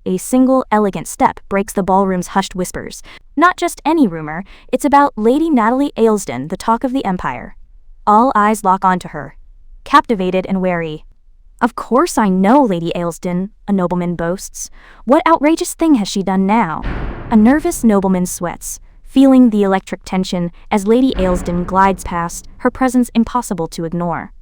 A single, elegant step breaks the ballroom's hushed whispers. Not just any rumor, it's about Lady Natalie Aylesden, the talk of the Empire. All eyes lock onto her, captivated and wary. "Of course I know Lady Aylesden," a nobleman boasts. "What outrageous thing has she done now?" A nervous nobleman sweats, feeling the electric tension as Lady Aylesden glides past, her presence impossible to ignore.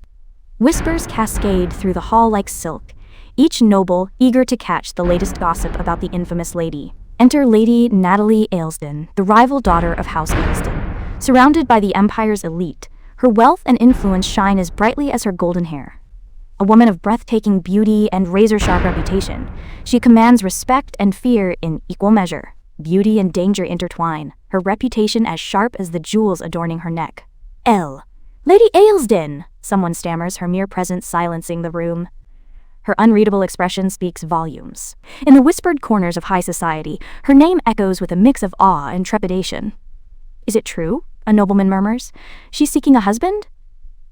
Whispers cascade through the hall like silk, each noble eager to catch the latest gossip about the infamous lady. Enter Lady Natalie Aylesden, the rival daughter of House Aylesden. Surrounded by the Empire's elite, her wealth and influence shine as brightly as her golden hair. A woman of breathtaking beauty and razor-sharp reputation, she commands respect and fear in equal measure. Beauty and danger intertwine, her reputation as sharp as the jewels adorning her neck. Lady Aylesden!" Someone stammers, her mere presence silencing the room. Her unreadable expression speaks volumes. In the whispered corners of high society, her name echoes with a mix of awe and trepidation. "Is it true?" a nobleman murmurs. "She's seeking a husband?"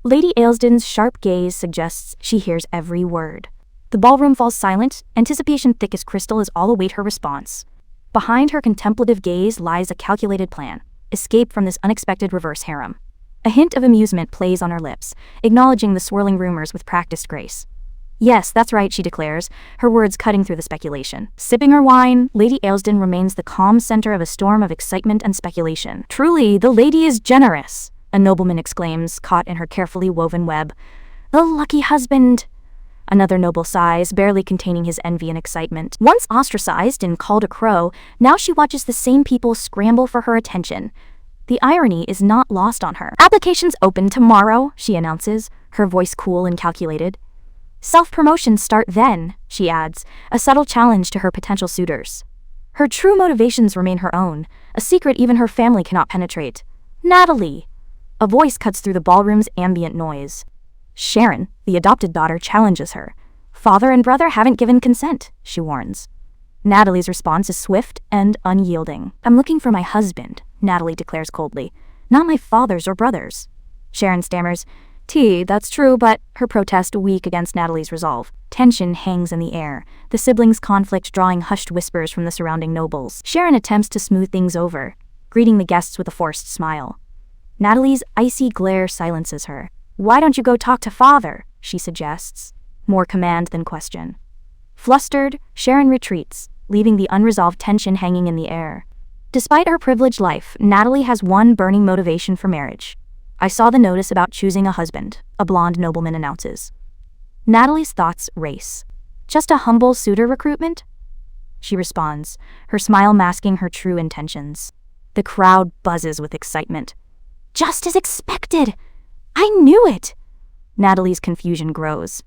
Lady Aylesden's sharp gaze suggests she hears every word. The ballroom falls silent, anticipation thick as crystal as all await her response. Behind her contemplative gaze lies a calculated plan: escape from this unexpected reverse harem. A hint of amusement plays on her lips, acknowledging the swirling rumors with practiced grace. "Yes, that's right," she declares, her words cutting through the speculation. Sipping her wine, Lady Aylesden remains the calm center of a storm of excitement and speculation. "Truly, the lady is generous," a nobleman exclaims, caught in her carefully woven web. "The lucky husband!" Another noble sighs, barely containing his envy and excitement. Once ostracized and called a crow, now she watches the same people scramble for her attention. The irony is not lost on her. "Applications open tomorrow," she announces, her voice cool and calculated. "Self-promotions start then," she adds, a subtle challenge to her potential suitors. Her true motivations remain her own, a secret even her family cannot penetrate. "Natalie!" A voice cuts through the ballroom's ambient noise. Sharon, the adopted daughter, challenges her. "Father and brother haven't given consent," she warns. Natalie's response is swift and unyielding. "I'm looking for my husband," Natalie declares coldly. "Not my father's or brother's." Sharon stammers, That's true, but," her protest weak against Natalie's resolve. Tension hangs in the air, the siblings' conflict drawing hushed whispers from the surrounding nobles. Sharon attempts to smooth things over, greeting the guests with a forced smile. Natalie's icy glare silences her. "Why don't you go talk to father?" she suggests, more command than question. Flustered, Sharon retreats, leaving the unresolved tension hanging in the air. Despite her privileged life, Natalie has one burning motivation for marriage. "I saw the notice about choosing a husband," a blonde nobleman announces. Natalie's thoughts race. "Just a humble suitor recruitment?" She responds, her smile masking her true intentions. The crowd buzzes with excitement. "Just as expected! I knew it!" Natalie's confusion grows.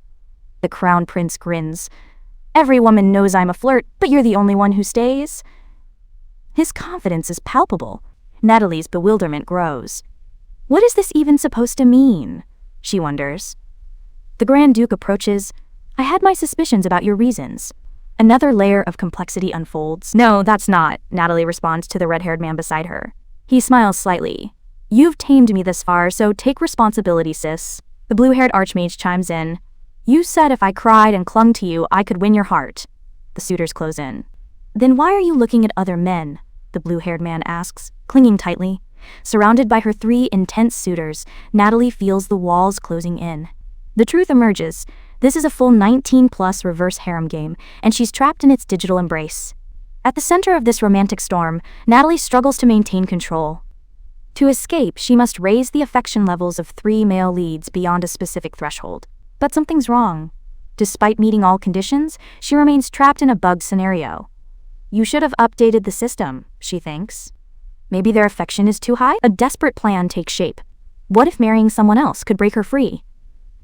The crown prince grins. "Every woman knows I'm a flirt, but you're the only one who stays." His confidence is palpable. Natalie's bewilderment grows. What is this even supposed to mean? She wonders. The Grand Duke approaches. "I had my suspicions about your reasons." Another layer of complexity unfolds. "No, that's not," Natalie responds to the red-haired man beside her. He smiles slightly. "You've tamed me this far, so take responsibility, sis." The blue-haired archmage chimes in. "You said if I cried and clung to you, I could win your heart." The suitors close in. "Then why are you looking at other men?" the blue-haired man asks, clinging tightly. Surrounded by her 3 intense suitors, Natalie feels the walls closing in. The truth emerges. This is a full 19-plus reverse harem game, and she's trapped in its digital embrace. At the center of this romantic storm, Natalie struggles to maintain control. To escape, she must raise the affection levels of 3 male leads beyond a specific threshold. But something's wrong. Despite meeting all conditions, she remains trapped in a bugged scenario. You should have updated the system, she thinks. Maybe their affection is too high? A desperate plan takes shape. What if marrying someone else could break her free?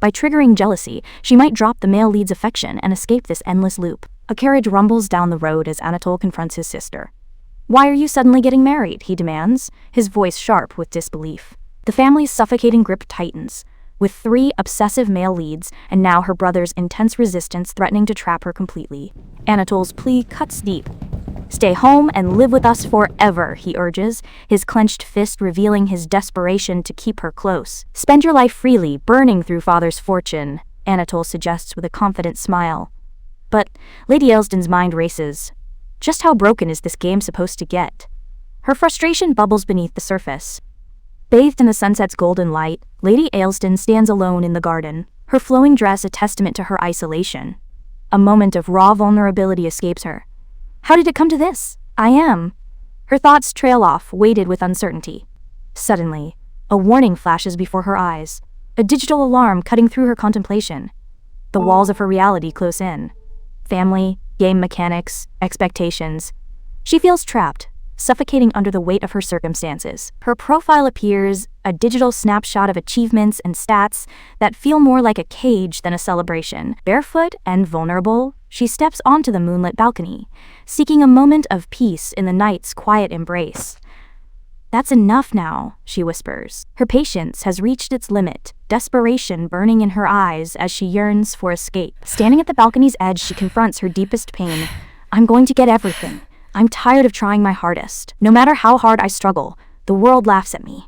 By triggering jealousy, she might drop the male lead's affection and escape this endless loop. A carriage rumbles down the road as Anatole confronts his sister. "Why are you suddenly getting married?" he demands, his voice sharp with disbelief. The family's suffocating grip tightens, with 3 obsessive male leads and now her brother's intense resistance threatening to trap her completely. Anatole's plea cuts deep. "Stay home and live with us forever," he urges, his clenched fist revealing his desperation to keep her close. "Spend your life freely, burning through father's fortune," Anatole suggests with a confident smile. But Lady Aylesden's mind races. Just how broken is this game supposed to get? Her frustration bubbles beneath the surface. Bathed in the sunset's golden light, Lady Aylesden stands alone in the garden, her flowing dress a testament to her isolation. A moment of raw vulnerability escapes her. How did it come to this? I am. Her thoughts trail off, weighted with uncertainty. Suddenly, a warning flashes before her eyes, a digital alarm cutting through her contemplation. The walls of her reality close in. Family, game mechanics, expectations. She feels trapped, suffocating under the weight of her circumstances. Her profile appears, a digital snapshot of achievements and stats that feel more like a cage than a celebration. Barefoot and vulnerable, she steps onto the moonlit balcony, seeking a moment of peace in the night's quiet embrace. That's enough now, she whispers. Her patience has reached its limit, desperation burning in her eyes as she yearns for escape. Standing at the balcony's edge, she confronts her deepest pain. I'm going to get everything. I'm tired of trying my hardest. No matter how hard I struggle, the world laughs at me.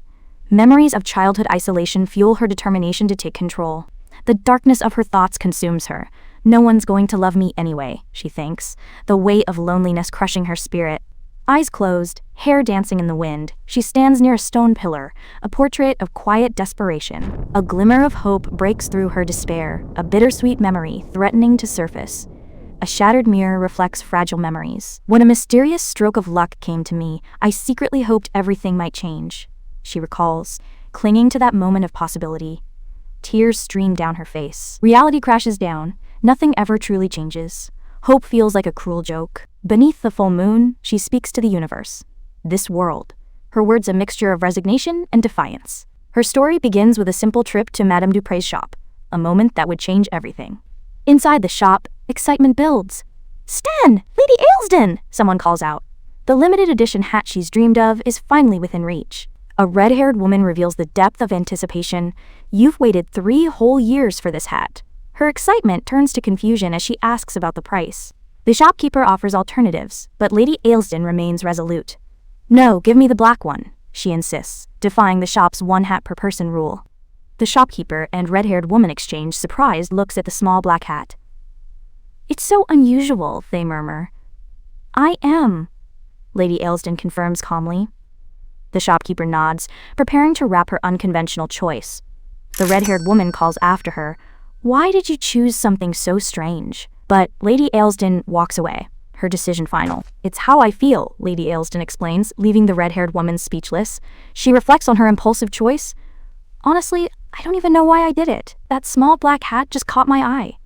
Memories of childhood isolation fuel her determination to take control. The darkness of her thoughts consumes her. No one's going to love me anyway, she thinks, the weight of loneliness crushing her spirit. Eyes closed, hair dancing in the wind, she stands near a stone pillar, a portrait of quiet desperation. A glimmer of hope breaks through her despair, a bittersweet memory threatening to surface. A shattered mirror reflects fragile memories. When a mysterious stroke of luck came to me, I secretly hoped everything might change, she recalls, clinging to that moment of possibility. Tears stream down her face. Reality crashes down. Nothing ever truly changes. Hope feels like a cruel joke. Beneath the full moon, she speaks to the universe. This world. Her words a mixture of resignation and defiance. Her story begins with a simple trip to Madame Dupre's shop, a moment that would change everything. Inside the shop, excitement builds. Stan! Lady Aylesden! Someone calls out. The limited edition hat she's dreamed of is finally within reach. A red-haired woman reveals the depth of anticipation. You've waited 3 whole years for this hat. Her excitement turns to confusion as she asks about the price. The shopkeeper offers alternatives, but Lady Aylesden remains resolute. No, give me the black one, she insists, defying the shop's 1 hat per person rule. The shopkeeper and red-haired woman exchange surprised looks at the small black hat. It's so unusual, they murmur. I am, Lady Aylesden confirms calmly. The shopkeeper nods, preparing to wrap her unconventional choice. The red-haired woman calls after her. Why did you choose something so strange? But Lady Aylesden walks away, her decision final. It's how I feel, Lady Aylesden explains, leaving the red-haired woman speechless. She reflects on her impulsive choice. Honestly, I don't even know why I did it. That small black hat just caught my eye.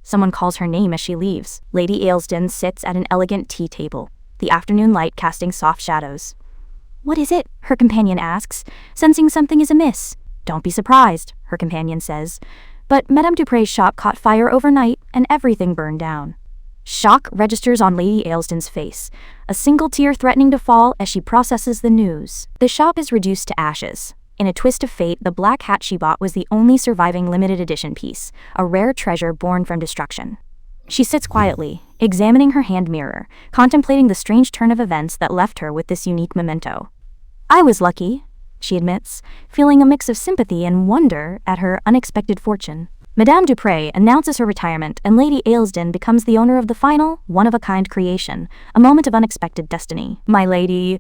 Someone calls her name as she leaves. Lady Aylesden sits at an elegant tea table, the afternoon light casting soft shadows. What is it? Her companion asks, sensing something is amiss. Don't be surprised, her companion says. But Madame Dupre's shop caught fire overnight and everything burned down. Shock registers on Lady Aylesden's face, a single tear threatening to fall as she processes the news. The shop is reduced to ashes. In a twist of fate, the black hat she bought was the only surviving limited edition piece, a rare treasure born from destruction. She sits quietly, examining her hand mirror, contemplating the strange turn of events that left her with this unique memento. I was lucky, she admits, feeling a mix of sympathy and wonder at her unexpected fortune. Madame Dupre announces her retirement and Lady Aylesden becomes the owner of the final, one-of-a-kind creation, a moment of unexpected destiny. My lady...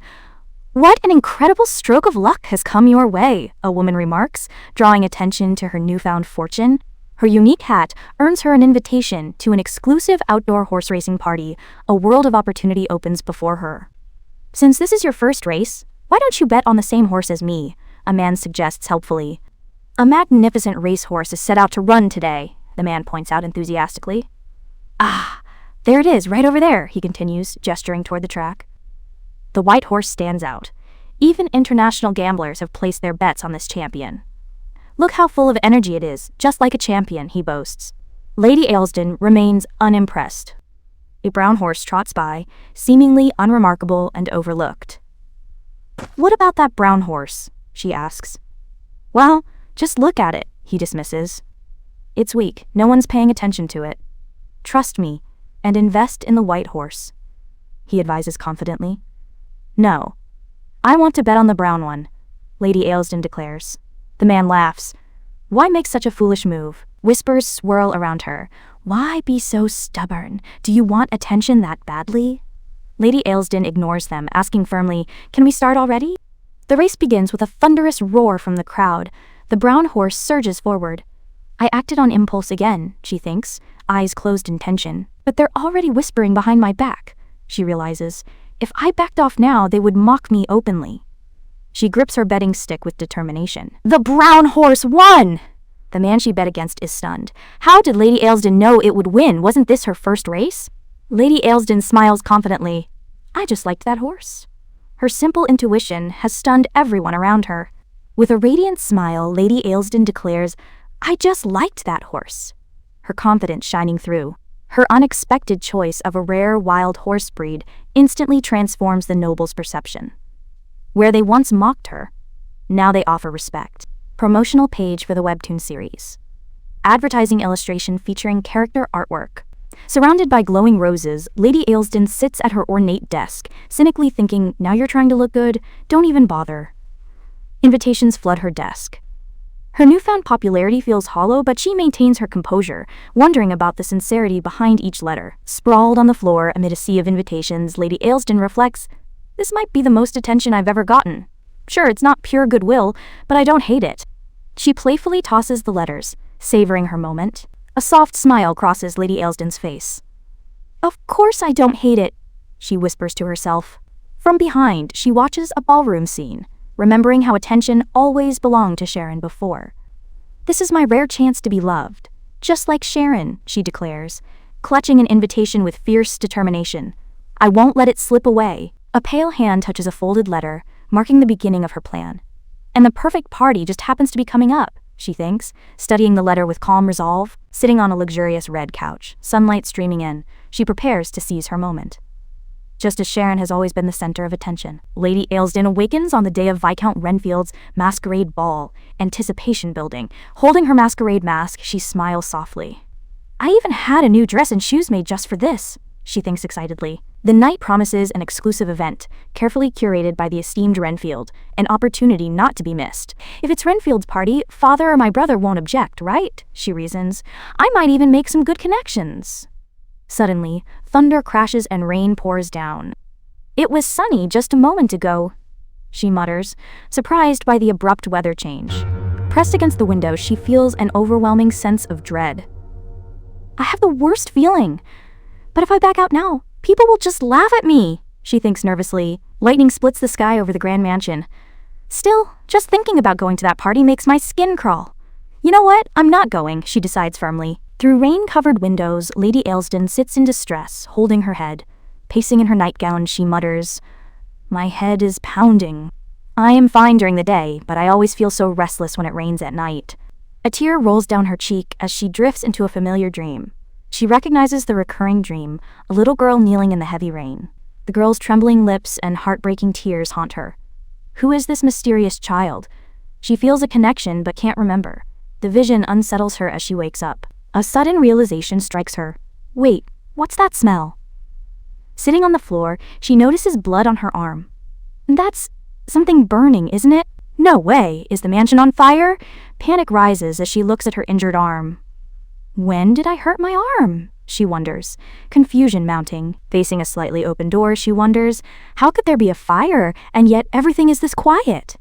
What an incredible stroke of luck has come your way, a woman remarks, drawing attention to her newfound fortune. Her unique hat earns her an invitation to an exclusive outdoor horse racing party. A world of opportunity opens before her. Since this is your first race, why don't you bet on the same horse as me? A man suggests helpfully. A magnificent racehorse is set out to run today, the man points out enthusiastically. Ah, there it is, right over there, he continues, gesturing toward the track. The white horse stands out. Even international gamblers have placed their bets on this champion. Look how full of energy it is, just like a champion, he boasts. Lady Aylesden remains unimpressed. A brown horse trots by, seemingly unremarkable and overlooked. What about that brown horse? She asks. Well, just look at it, he dismisses. It's weak, no one's paying attention to it. Trust me, and invest in the white horse, he advises confidently. No. I want to bet on the brown one, Lady Aylesden declares. The man laughs. Why make such a foolish move? Whispers swirl around her. Why be so stubborn? Do you want attention that badly? Lady Aylesden ignores them, asking firmly, "Can we start already?" The race begins with a thunderous roar from the crowd. The brown horse surges forward. I acted on impulse again, she thinks, eyes closed in tension. But they're already whispering behind my back, she realizes. If I backed off now, they would mock me openly. She grips her betting stick with determination. The brown horse won! The man she bet against is stunned. How did Lady Aylesden know it would win? Wasn't this her first race? Lady Aylesden smiles confidently. I just liked that horse. Her simple intuition has stunned everyone around her. With a radiant smile, Lady Aylesden declares, I just liked that horse. Her confidence shining through. Her unexpected choice of a rare wild horse breed instantly transforms the noble's perception. Where they once mocked her, now they offer respect. Promotional page for the webtoon series. Advertising illustration featuring character artwork. Surrounded by glowing roses, Lady Aylesden sits at her ornate desk, cynically thinking, now you're trying to look good, don't even bother. Invitations flood her desk. Her newfound popularity feels hollow, but she maintains her composure, wondering about the sincerity behind each letter. Sprawled on the floor amid a sea of invitations, Lady Aylesden reflects, this might be the most attention I've ever gotten. Sure, it's not pure goodwill, but I don't hate it. She playfully tosses the letters, savoring her moment. A soft smile crosses Lady Aylesden's face. Of course I don't hate it, she whispers to herself. From behind, she watches a ballroom scene, remembering how attention always belonged to Sharon before. This is my rare chance to be loved. Just like Sharon, she declares, clutching an invitation with fierce determination. I won't let it slip away. A pale hand touches a folded letter, marking the beginning of her plan. And the perfect party just happens to be coming up, she thinks, studying the letter with calm resolve. Sitting on a luxurious red couch, sunlight streaming in, she prepares to seize her moment. Just as Sharon has always been the center of attention, Lady Aylesden awakens on the day of Viscount Renfield's masquerade ball, anticipation building. Holding her masquerade mask, she smiles softly. I even had a new dress and shoes made just for this, she thinks excitedly. The night promises an exclusive event, carefully curated by the esteemed Renfield, an opportunity not to be missed. If it's Renfield's party, father or my brother won't object, right? She reasons. I might even make some good connections. Suddenly, thunder crashes and rain pours down. It was sunny just a moment ago, she mutters, surprised by the abrupt weather change. Pressed against the window, she feels an overwhelming sense of dread. I have the worst feeling. But if I back out now, people will just laugh at me, she thinks nervously. Lightning splits the sky over the grand mansion. Still, just thinking about going to that party makes my skin crawl. You know what? I'm not going, she decides firmly. Through rain-covered windows, Lady Aylesden sits in distress, holding her head. Pacing in her nightgown, she mutters, my head is pounding. I am fine during the day, but I always feel so restless when it rains at night. A tear rolls down her cheek as she drifts into a familiar dream. She recognizes the recurring dream, a little girl kneeling in the heavy rain. The girl's trembling lips and heartbreaking tears haunt her. Who is this mysterious child? She feels a connection but can't remember. The vision unsettles her as she wakes up. A sudden realization strikes her. Wait, what's that smell? Sitting on the floor, she notices blood on her arm. That's something burning, isn't it? No way! Is the mansion on fire? Panic rises as she looks at her injured arm. When did I hurt my arm? She wonders, confusion mounting. Facing a slightly open door, she wonders, how could there be a fire, and yet everything is this quiet?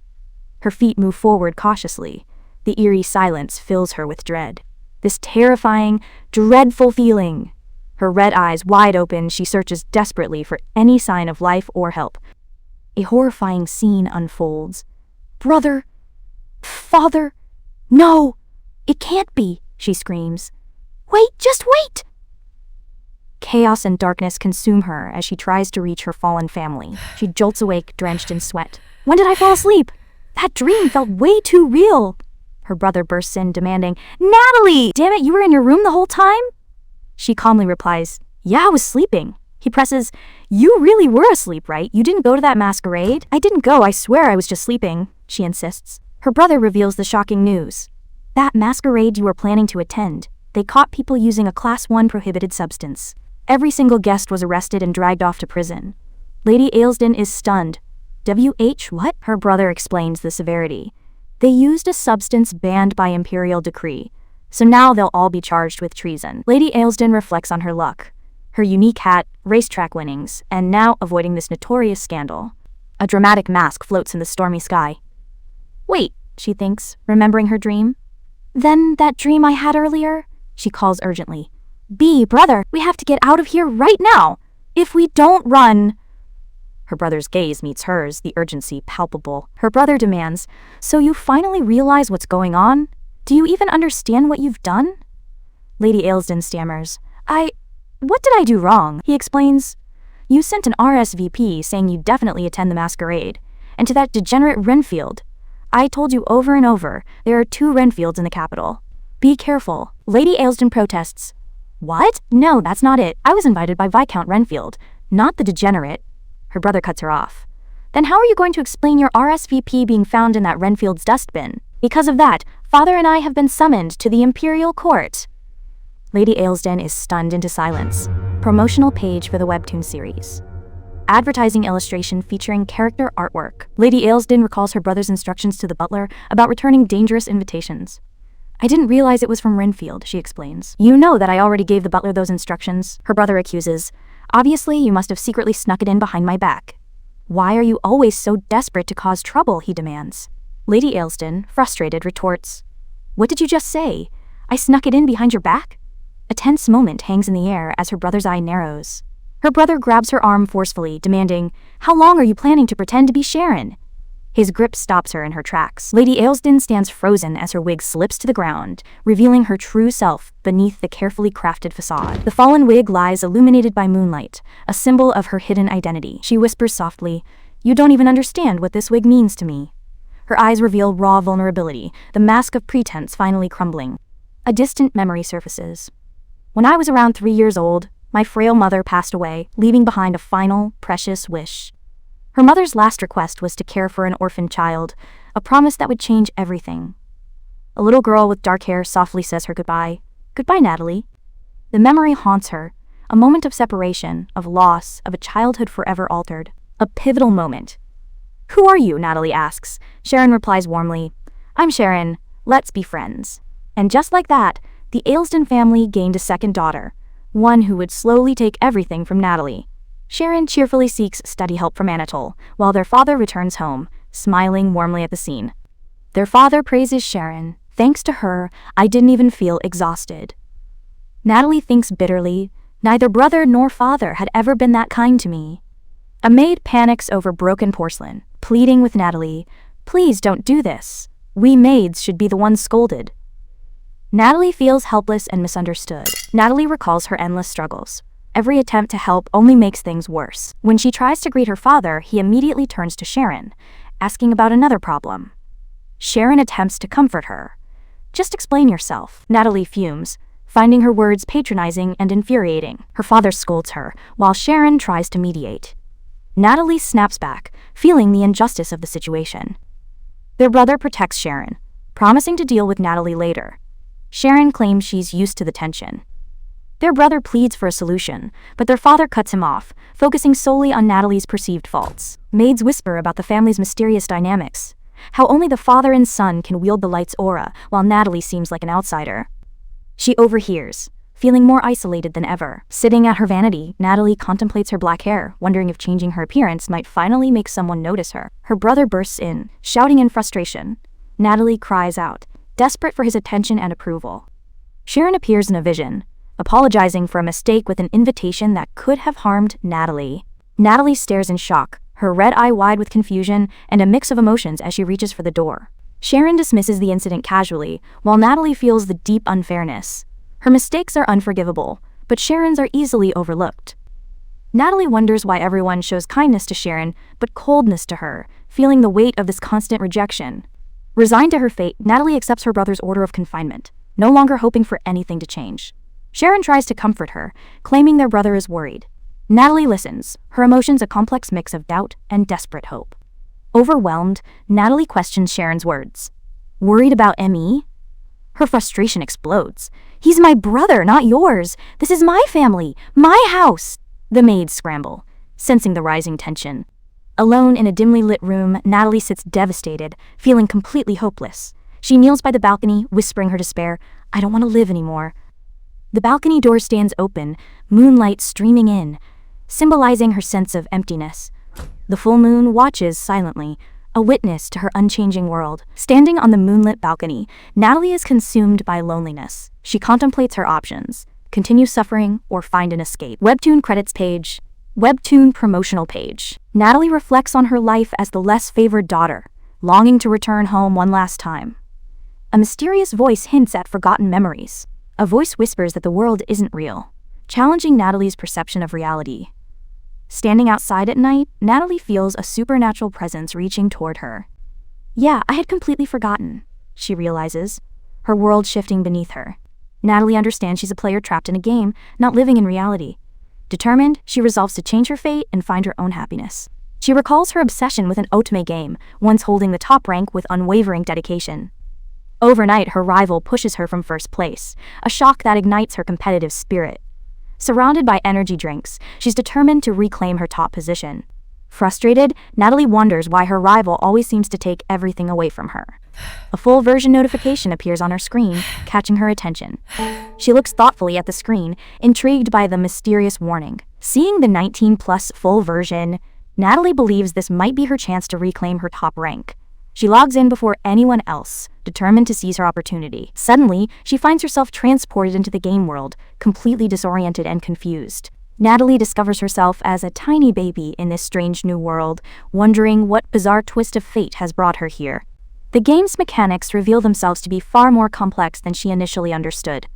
Her feet move forward cautiously. The eerie silence fills her with dread. This terrifying, dreadful feeling. Her red eyes wide open, she searches desperately for any sign of life or help. A horrifying scene unfolds. Brother! Father! No! It can't be, she screams. Wait, just wait! Chaos and darkness consume her as she tries to reach her fallen family. She jolts awake, drenched in sweat. When did I fall asleep? That dream felt way too real. Her brother bursts in, demanding, Natalie! Damn it, you were in your room the whole time? She calmly replies, yeah, I was sleeping. He presses, you really were asleep, right? You didn't go to that masquerade? I didn't go, I swear I was just sleeping, she insists. Her brother reveals the shocking news. That masquerade you were planning to attend. They caught people using a Class 1 prohibited substance. Every single guest was arrested and dragged off to prison. Lady Aylesden is stunned. WH what? Her brother explains the severity. They used a substance banned by imperial decree. So now they'll all be charged with treason. Lady Aylesden reflects on her luck, her unique hat, racetrack winnings, and now avoiding this notorious scandal. A dramatic mask floats in the stormy sky. Wait, she thinks, remembering her dream. Then that dream I had earlier? She calls urgently. Brother, we have to get out of here right now. If we don't run... Her brother's gaze meets hers, the urgency palpable. Her brother demands, so you finally realize what's going on? Do you even understand what you've done? Lady Aylesden stammers. What did I do wrong? He explains. You sent an RSVP saying you'd definitely attend the masquerade. And to that degenerate Renfield. I told you over and over, there are 2 Renfields in the capital. Be careful. Lady Aylesden protests. What? No, that's not it. I was invited by Viscount Renfield, not the degenerate. Her brother cuts her off. Then how are you going to explain your RSVP being found in that Renfield's dustbin? Because of that, Father and I have been summoned to the Imperial Court. Lady Aylesden is stunned into silence. Promotional page for the webtoon series. Advertising illustration featuring character artwork. Lady Aylesden recalls her brother's instructions to the butler about returning dangerous invitations. I didn't realize it was from Renfield, she explains. You know that I already gave the butler those instructions, her brother accuses. Obviously, you must have secretly snuck it in behind my back. Why are you always so desperate to cause trouble, he demands. Lady Aylesden, frustrated, retorts. What did you just say? I snuck it in behind your back? A tense moment hangs in the air as her brother's eye narrows. Her brother grabs her arm forcefully, demanding, How long are you planning to pretend to be Sharon? His grip stops her in her tracks. Lady Aylesden stands frozen as her wig slips to the ground, revealing her true self beneath the carefully crafted facade. The fallen wig lies illuminated by moonlight, a symbol of her hidden identity. She whispers softly, You don't even understand what this wig means to me. Her eyes reveal raw vulnerability, the mask of pretense finally crumbling. A distant memory surfaces. When I was around 3 years old, my frail mother passed away, leaving behind a final, precious wish. Her mother's last request was to care for an orphan child, a promise that would change everything. A little girl with dark hair softly says her goodbye. Goodbye, Natalie. The memory haunts her, a moment of separation, of loss, of a childhood forever altered. A pivotal moment. Who are you? Natalie asks. Sharon replies warmly, I'm Sharon. Let's be friends. And just like that, the Aylesden family gained a second daughter, one who would slowly take everything from Natalie. Sharon cheerfully seeks study help from Anatole, while their father returns home, smiling warmly at the scene. Their father praises Sharon. Thanks to her, I didn't even feel exhausted. Natalie thinks bitterly, neither brother nor father had ever been that kind to me. A maid panics over broken porcelain, pleading with Natalie, Please don't do this. We maids should be the ones scolded. Natalie feels helpless and misunderstood. Natalie recalls her endless struggles. Every attempt to help only makes things worse. When she tries to greet her father, he immediately turns to Sharon, asking about another problem. Sharon attempts to comfort her. Just explain yourself. Natalie fumes, finding her words patronizing and infuriating. Her father scolds her, while Sharon tries to mediate. Natalie snaps back, feeling the injustice of the situation. Their brother protects Sharon, promising to deal with Natalie later. Sharon claims she's used to the tension. Their brother pleads for a solution, but their father cuts him off, focusing solely on Natalie's perceived faults. Maids whisper about the family's mysterious dynamics, how only the father and son can wield the light's aura, while Natalie seems like an outsider. She overhears, feeling more isolated than ever. Sitting at her vanity, Natalie contemplates her black hair, wondering if changing her appearance might finally make someone notice her. Her brother bursts in, shouting in frustration. Natalie cries out, desperate for his attention and approval. Sharon appears in a vision, apologizing for a mistake with an invitation that could have harmed Natalie. Natalie stares in shock, her red eye wide with confusion and a mix of emotions as she reaches for the door. Sharon dismisses the incident casually, while Natalie feels the deep unfairness. Her mistakes are unforgivable, but Sharon's are easily overlooked. Natalie wonders why everyone shows kindness to Sharon, but coldness to her, feeling the weight of this constant rejection. Resigned to her fate, Natalie accepts her brother's order of confinement, no longer hoping for anything to change. Sharon tries to comfort her, claiming their brother is worried. Natalie listens, her emotions a complex mix of doubt and desperate hope. Overwhelmed, Natalie questions Sharon's words. Worried about M.E.? Her frustration explodes. He's my brother, not yours. This is my family, my house. The maids scramble, sensing the rising tension. Alone in a dimly lit room, Natalie sits devastated, feeling completely hopeless. She kneels by the balcony, whispering her despair, "I don't want to live anymore." The balcony door stands open, moonlight streaming in, symbolizing her sense of emptiness. The full moon watches silently, a witness to her unchanging world. Standing on the moonlit balcony, Natalie is consumed by loneliness. She contemplates her options: continue suffering or find an escape. Webtoon credits page. Webtoon promotional page. Natalie reflects on her life as the less favored daughter, longing to return home one last time. A mysterious voice hints at forgotten memories. A voice whispers that the world isn't real, challenging Natalie's perception of reality. Standing outside at night, Natalie feels a supernatural presence reaching toward her. "Yeah, I had completely forgotten," she realizes, her world shifting beneath her. Natalie understands she's a player trapped in a game, not living in reality. Determined, she resolves to change her fate and find her own happiness. She recalls her obsession with an otome game, once holding the top rank with unwavering dedication. Overnight, her rival pushes her from first place, a shock that ignites her competitive spirit. Surrounded by energy drinks, she's determined to reclaim her top position. Frustrated, Natalie wonders why her rival always seems to take everything away from her. A full version notification appears on her screen, catching her attention. She looks thoughtfully at the screen, intrigued by the mysterious warning. Seeing the 19+ full version, Natalie believes this might be her chance to reclaim her top rank. She logs in before anyone else, determined to seize her opportunity. Suddenly, she finds herself transported into the game world, completely disoriented and confused. Natalie discovers herself as a tiny baby in this strange new world, wondering what bizarre twist of fate has brought her here. The game's mechanics reveal themselves to be far more complex than she initially understood.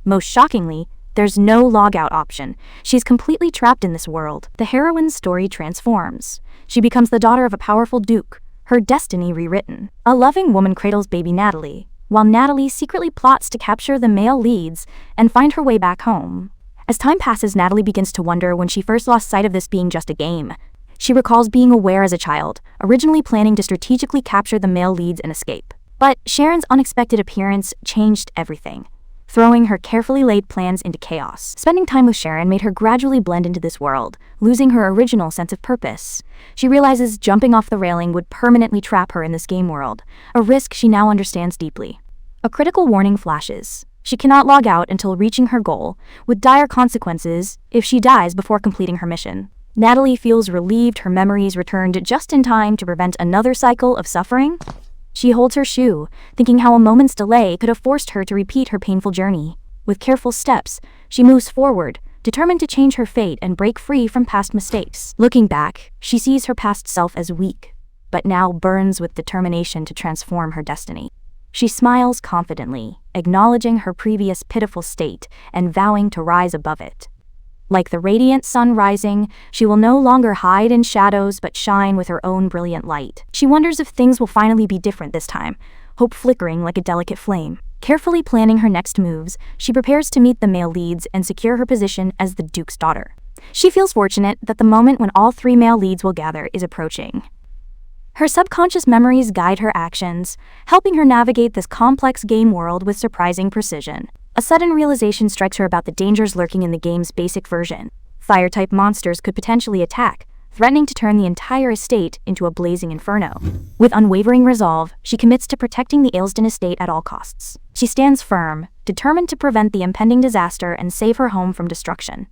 Most shockingly, there's no logout option. She's completely trapped in this world. The heroine's story transforms. She becomes the daughter of a powerful duke, her destiny rewritten. A loving woman cradles baby Natalie, while Natalie secretly plots to capture the male leads and find her way back home. As time passes, Natalie begins to wonder when she first lost sight of this being just a game. She recalls being aware as a child, originally planning to strategically capture the male leads and escape. But Sharon's unexpected appearance changed everything, throwing her carefully laid plans into chaos. Spending time with Sharon made her gradually blend into this world, losing her original sense of purpose. She realizes jumping off the railing would permanently trap her in this game world, a risk she now understands deeply. A critical warning flashes. She cannot log out until reaching her goal, with dire consequences if she dies before completing her mission. Natalie feels relieved her memories returned just in time to prevent another cycle of suffering. She holds her shoe, thinking how a moment's delay could have forced her to repeat her painful journey. With careful steps, she moves forward, determined to change her fate and break free from past mistakes. Looking back, she sees her past self as weak, but now burns with determination to transform her destiny. She smiles confidently, acknowledging her previous pitiful state and vowing to rise above it. Like the radiant sun rising, she will no longer hide in shadows but shine with her own brilliant light. She wonders if things will finally be different this time, hope flickering like a delicate flame. Carefully planning her next moves, she prepares to meet the male leads and secure her position as the Duke's daughter. She feels fortunate that the moment when all 3 male leads will gather is approaching. Her subconscious memories guide her actions, helping her navigate this complex game world with surprising precision. A sudden realization strikes her about the dangers lurking in the game's basic version. Fire-type monsters could potentially attack, threatening to turn the entire estate into a blazing inferno. With unwavering resolve, she commits to protecting the Aylesden estate at all costs. She stands firm, determined to prevent the impending disaster and save her home from destruction.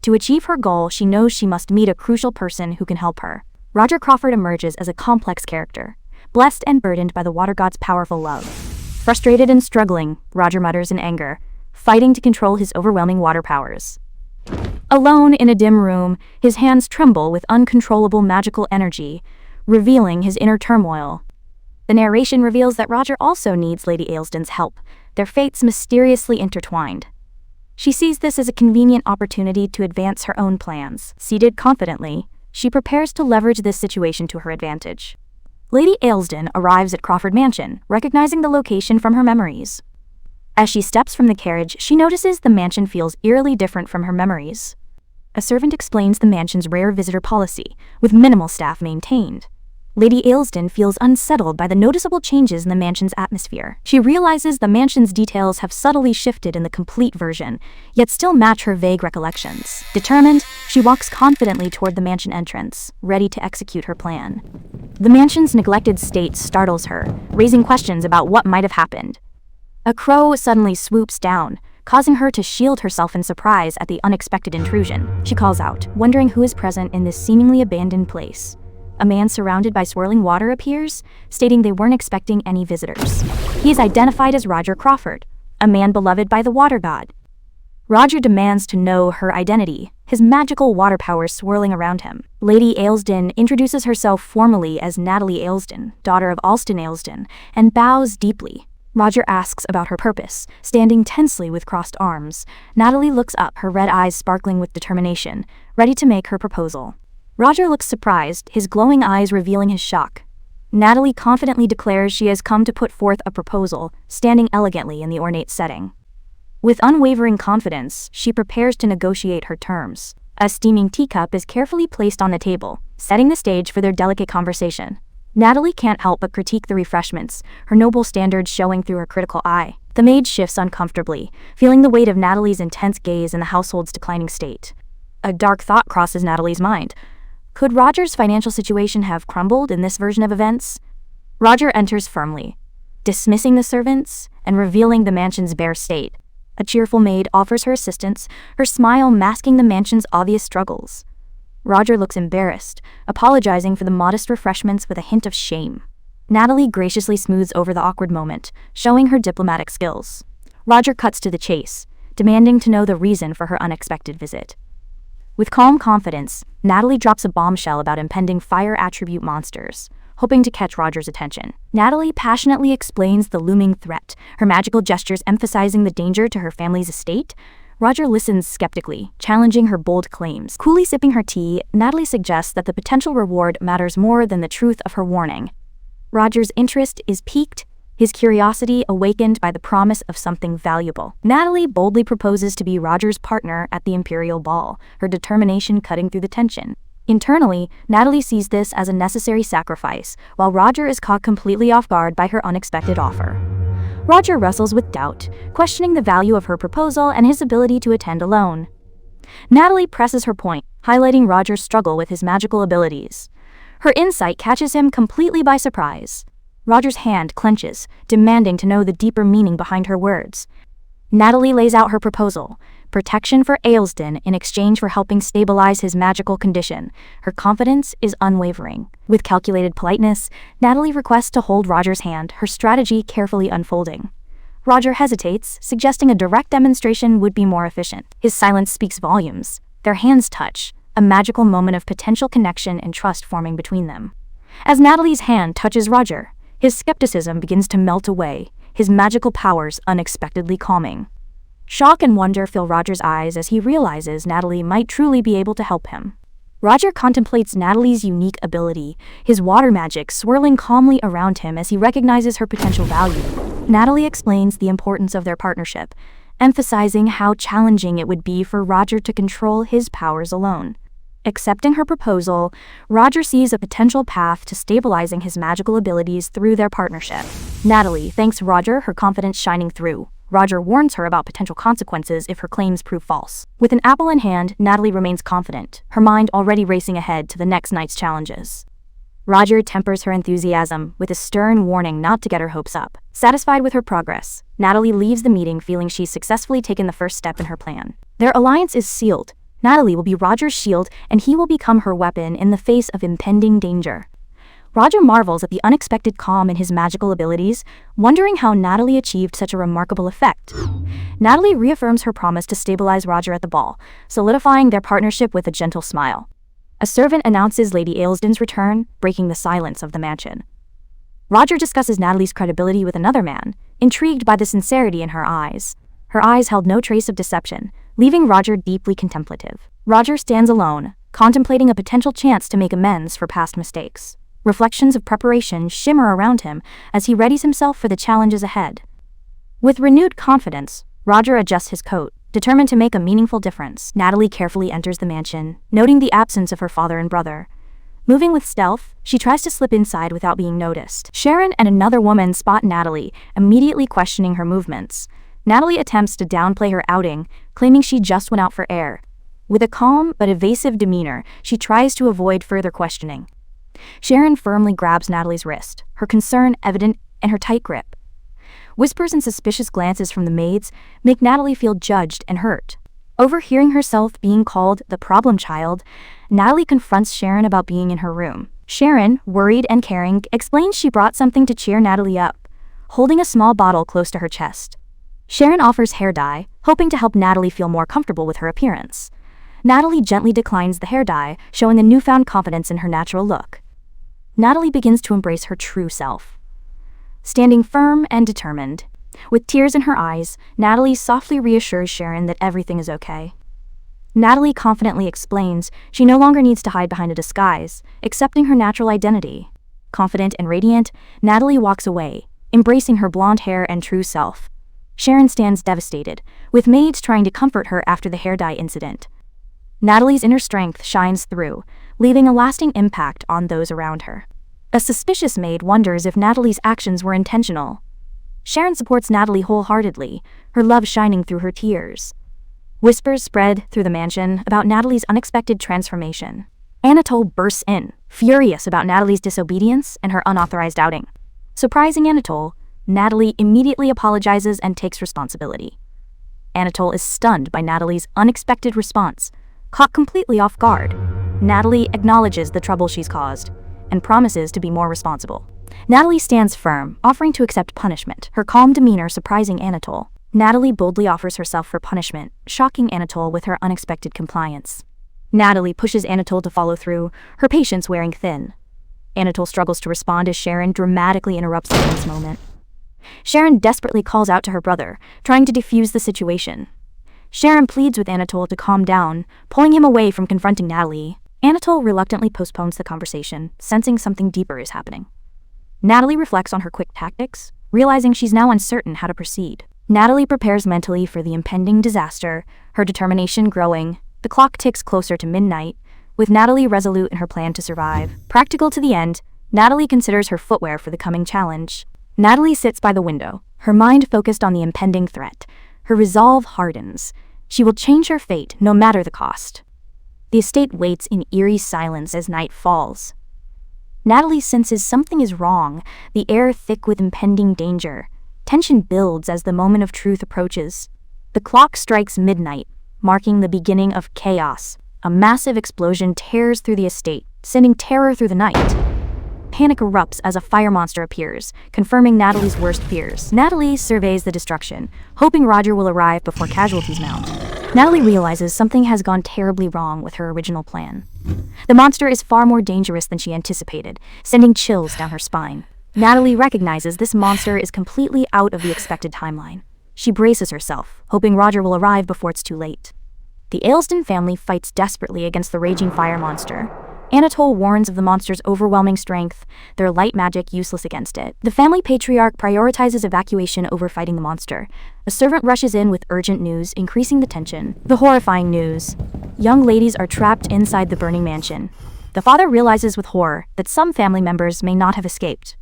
To achieve her goal, she knows she must meet a crucial person who can help her. Roger Crawford emerges as a complex character, blessed and burdened by the water god's powerful love. Frustrated and struggling, Roger mutters in anger, fighting to control his overwhelming water powers. Alone in a dim room, his hands tremble with uncontrollable magical energy, revealing his inner turmoil. The narration reveals that Roger also needs Lady Aylesden's help, their fates mysteriously intertwined. She sees this as a convenient opportunity to advance her own plans. Seated confidently, she prepares to leverage this situation to her advantage. Lady Aylesden arrives at Crawford Mansion, recognizing the location from her memories. As she steps from the carriage, she notices the mansion feels eerily different from her memories. A servant explains the mansion's rare visitor policy, with minimal staff maintained. Lady Aylesden feels unsettled by the noticeable changes in the mansion's atmosphere. She realizes the mansion's details have subtly shifted in the complete version, yet still match her vague recollections. Determined, she walks confidently toward the mansion entrance, ready to execute her plan. The mansion's neglected state startles her, raising questions about what might have happened. A crow suddenly swoops down, causing her to shield herself in surprise at the unexpected intrusion. She calls out, wondering who is present in this seemingly abandoned place. A man surrounded by swirling water appears, stating they weren't expecting any visitors. He is identified as Roger Crawford, a man beloved by the water god. Roger demands to know her identity, his magical water powers swirling around him. Lady Aylesden introduces herself formally as Natalie Aylesden, daughter of Alston Aylesden, and bows deeply. Roger asks about her purpose, standing tensely with crossed arms. Natalie looks up, her red eyes sparkling with determination, ready to make her proposal. Roger looks surprised, his glowing eyes revealing his shock. Natalie confidently declares she has come to put forth a proposal, standing elegantly in the ornate setting. With unwavering confidence, she prepares to negotiate her terms. A steaming teacup is carefully placed on the table, setting the stage for their delicate conversation. Natalie can't help but critique the refreshments, her noble standards showing through her critical eye. The maid shifts uncomfortably, feeling the weight of Natalie's intense gaze in the household's declining state. A dark thought crosses Natalie's mind. Could Roger's financial situation have crumbled in this version of events? Roger enters firmly, dismissing the servants and revealing the mansion's bare state. A cheerful maid offers her assistance, her smile masking the mansion's obvious struggles. Roger looks embarrassed, apologizing for the modest refreshments with a hint of shame. Natalie graciously smooths over the awkward moment, showing her diplomatic skills. Roger cuts to the chase, demanding to know the reason for her unexpected visit. With calm confidence, Natalie drops a bombshell about impending fire attribute monsters, hoping to catch Roger's attention. Natalie passionately explains the looming threat, her magical gestures emphasizing the danger to her family's estate. Roger listens skeptically, challenging her bold claims. Coolly sipping her tea, Natalie suggests that the potential reward matters more than the truth of her warning. Roger's interest is piqued, his curiosity awakened by the promise of something valuable. Natalie boldly proposes to be Roger's partner at the Imperial Ball, her determination cutting through the tension. Internally, Natalie sees this as a necessary sacrifice, while Roger is caught completely off guard by her unexpected offer. Roger wrestles with doubt, questioning the value of her proposal and his ability to attend alone. Natalie presses her point, highlighting Roger's struggle with his magical abilities. Her insight catches him completely by surprise. Roger's hand clenches, demanding to know the deeper meaning behind her words. Natalie lays out her proposal, protection for Aylesden in exchange for helping stabilize his magical condition. Her confidence is unwavering. With calculated politeness, Natalie requests to hold Roger's hand, her strategy carefully unfolding. Roger hesitates, suggesting a direct demonstration would be more efficient. His silence speaks volumes. Their hands touch, a magical moment of potential connection and trust forming between them. As Natalie's hand touches Roger, his skepticism begins to melt away, his magical powers unexpectedly calming. Shock and wonder fill Roger's eyes as he realizes Natalie might truly be able to help him. Roger contemplates Natalie's unique ability, his water magic swirling calmly around him as he recognizes her potential value. Natalie explains the importance of their partnership, emphasizing how challenging it would be for Roger to control his powers alone. Accepting her proposal, Roger sees a potential path to stabilizing his magical abilities through their partnership. Natalie thanks Roger, her confidence shining through. Roger warns her about potential consequences if her claims prove false. With an apple in hand, Natalie remains confident, her mind already racing ahead to the next night's challenges. Roger tempers her enthusiasm with a stern warning not to get her hopes up. Satisfied with her progress, Natalie leaves the meeting feeling she's successfully taken the first step in her plan. Their alliance is sealed. Natalie will be Roger's shield, and he will become her weapon in the face of impending danger. Roger marvels at the unexpected calm in his magical abilities, wondering how Natalie achieved such a remarkable effect. Natalie reaffirms her promise to stabilize Roger at the ball, solidifying their partnership with a gentle smile. A servant announces Lady Aylesden's return, breaking the silence of the mansion. Roger discusses Natalie's credibility with another man, intrigued by the sincerity in her eyes. Her eyes held no trace of deception, leaving Roger deeply contemplative. Roger stands alone, contemplating a potential chance to make amends for past mistakes. Reflections of preparation shimmer around him as he readies himself for the challenges ahead. With renewed confidence, Roger adjusts his coat, determined to make a meaningful difference. Natalie carefully enters the mansion, noting the absence of her father and brother. Moving with stealth, she tries to slip inside without being noticed. Sharon and another woman spot Natalie, immediately questioning her movements. Natalie attempts to downplay her outing, claiming she just went out for air. With a calm but evasive demeanor, she tries to avoid further questioning. Sharon firmly grabs Natalie's wrist, her concern evident in her tight grip. Whispers and suspicious glances from the maids make Natalie feel judged and hurt. Overhearing herself being called the problem child, Natalie confronts Sharon about being in her room. Sharon, worried and caring, explains she brought something to cheer Natalie up, holding a small bottle close to her chest. Sharon offers hair dye, hoping to help Natalie feel more comfortable with her appearance. Natalie gently declines the hair dye, showing a newfound confidence in her natural look. Natalie begins to embrace her true self. Standing firm and determined, with tears in her eyes, Natalie softly reassures Sharon that everything is okay. Natalie confidently explains she no longer needs to hide behind a disguise, accepting her natural identity. Confident and radiant, Natalie walks away, embracing her blonde hair and true self. Sharon stands devastated, with maids trying to comfort her after the hair dye incident. Natalie's inner strength shines through, leaving a lasting impact on those around her. A suspicious maid wonders if Natalie's actions were intentional. Sharon supports Natalie wholeheartedly, her love shining through her tears. Whispers spread through the mansion about Natalie's unexpected transformation. Anatole bursts in, furious about Natalie's disobedience and her unauthorized outing. Surprising Anatole, Natalie immediately apologizes and takes responsibility. Anatole is stunned by Natalie's unexpected response. Caught completely off guard, Natalie acknowledges the trouble she's caused and promises to be more responsible. Natalie stands firm, offering to accept punishment, her calm demeanor surprising Anatole. Natalie boldly offers herself for punishment, shocking Anatole with her unexpected compliance. Natalie pushes Anatole to follow through, her patience wearing thin. Anatole struggles to respond as Sharon dramatically interrupts the tense moment. Sharon desperately calls out to her brother, trying to defuse the situation. Sharon pleads with Anatole to calm down, pulling him away from confronting Natalie. Anatole reluctantly postpones the conversation, sensing something deeper is happening. Natalie reflects on her quick tactics, realizing she's now uncertain how to proceed. Natalie prepares mentally for the impending disaster, her determination growing. The clock ticks closer to midnight, with Natalie resolute in her plan to survive. Practical to the end, Natalie considers her footwear for the coming challenge. Natalie sits by the window, her mind focused on the impending threat. Her resolve hardens. She will change her fate, no matter the cost. The estate waits in eerie silence as night falls. Natalie senses something is wrong, the air thick with impending danger. Tension builds as the moment of truth approaches. The clock strikes midnight, marking the beginning of chaos. A massive explosion tears through the estate, sending terror through the night. Panic erupts as a fire monster appears, confirming Natalie's worst fears. Natalie surveys the destruction, hoping Roger will arrive before casualties mount. Natalie realizes something has gone terribly wrong with her original plan. The monster is far more dangerous than she anticipated, sending chills down her spine. Natalie recognizes this monster is completely out of the expected timeline. She braces herself, hoping Roger will arrive before it's too late. The Aylesden family fights desperately against the raging fire monster. Anatole warns of the monster's overwhelming strength, their light magic useless against it. The family patriarch prioritizes evacuation over fighting the monster. A servant rushes in with urgent news, increasing the tension. The horrifying news. Young ladies are trapped inside the burning mansion. The father realizes with horror that some family members may not have escaped.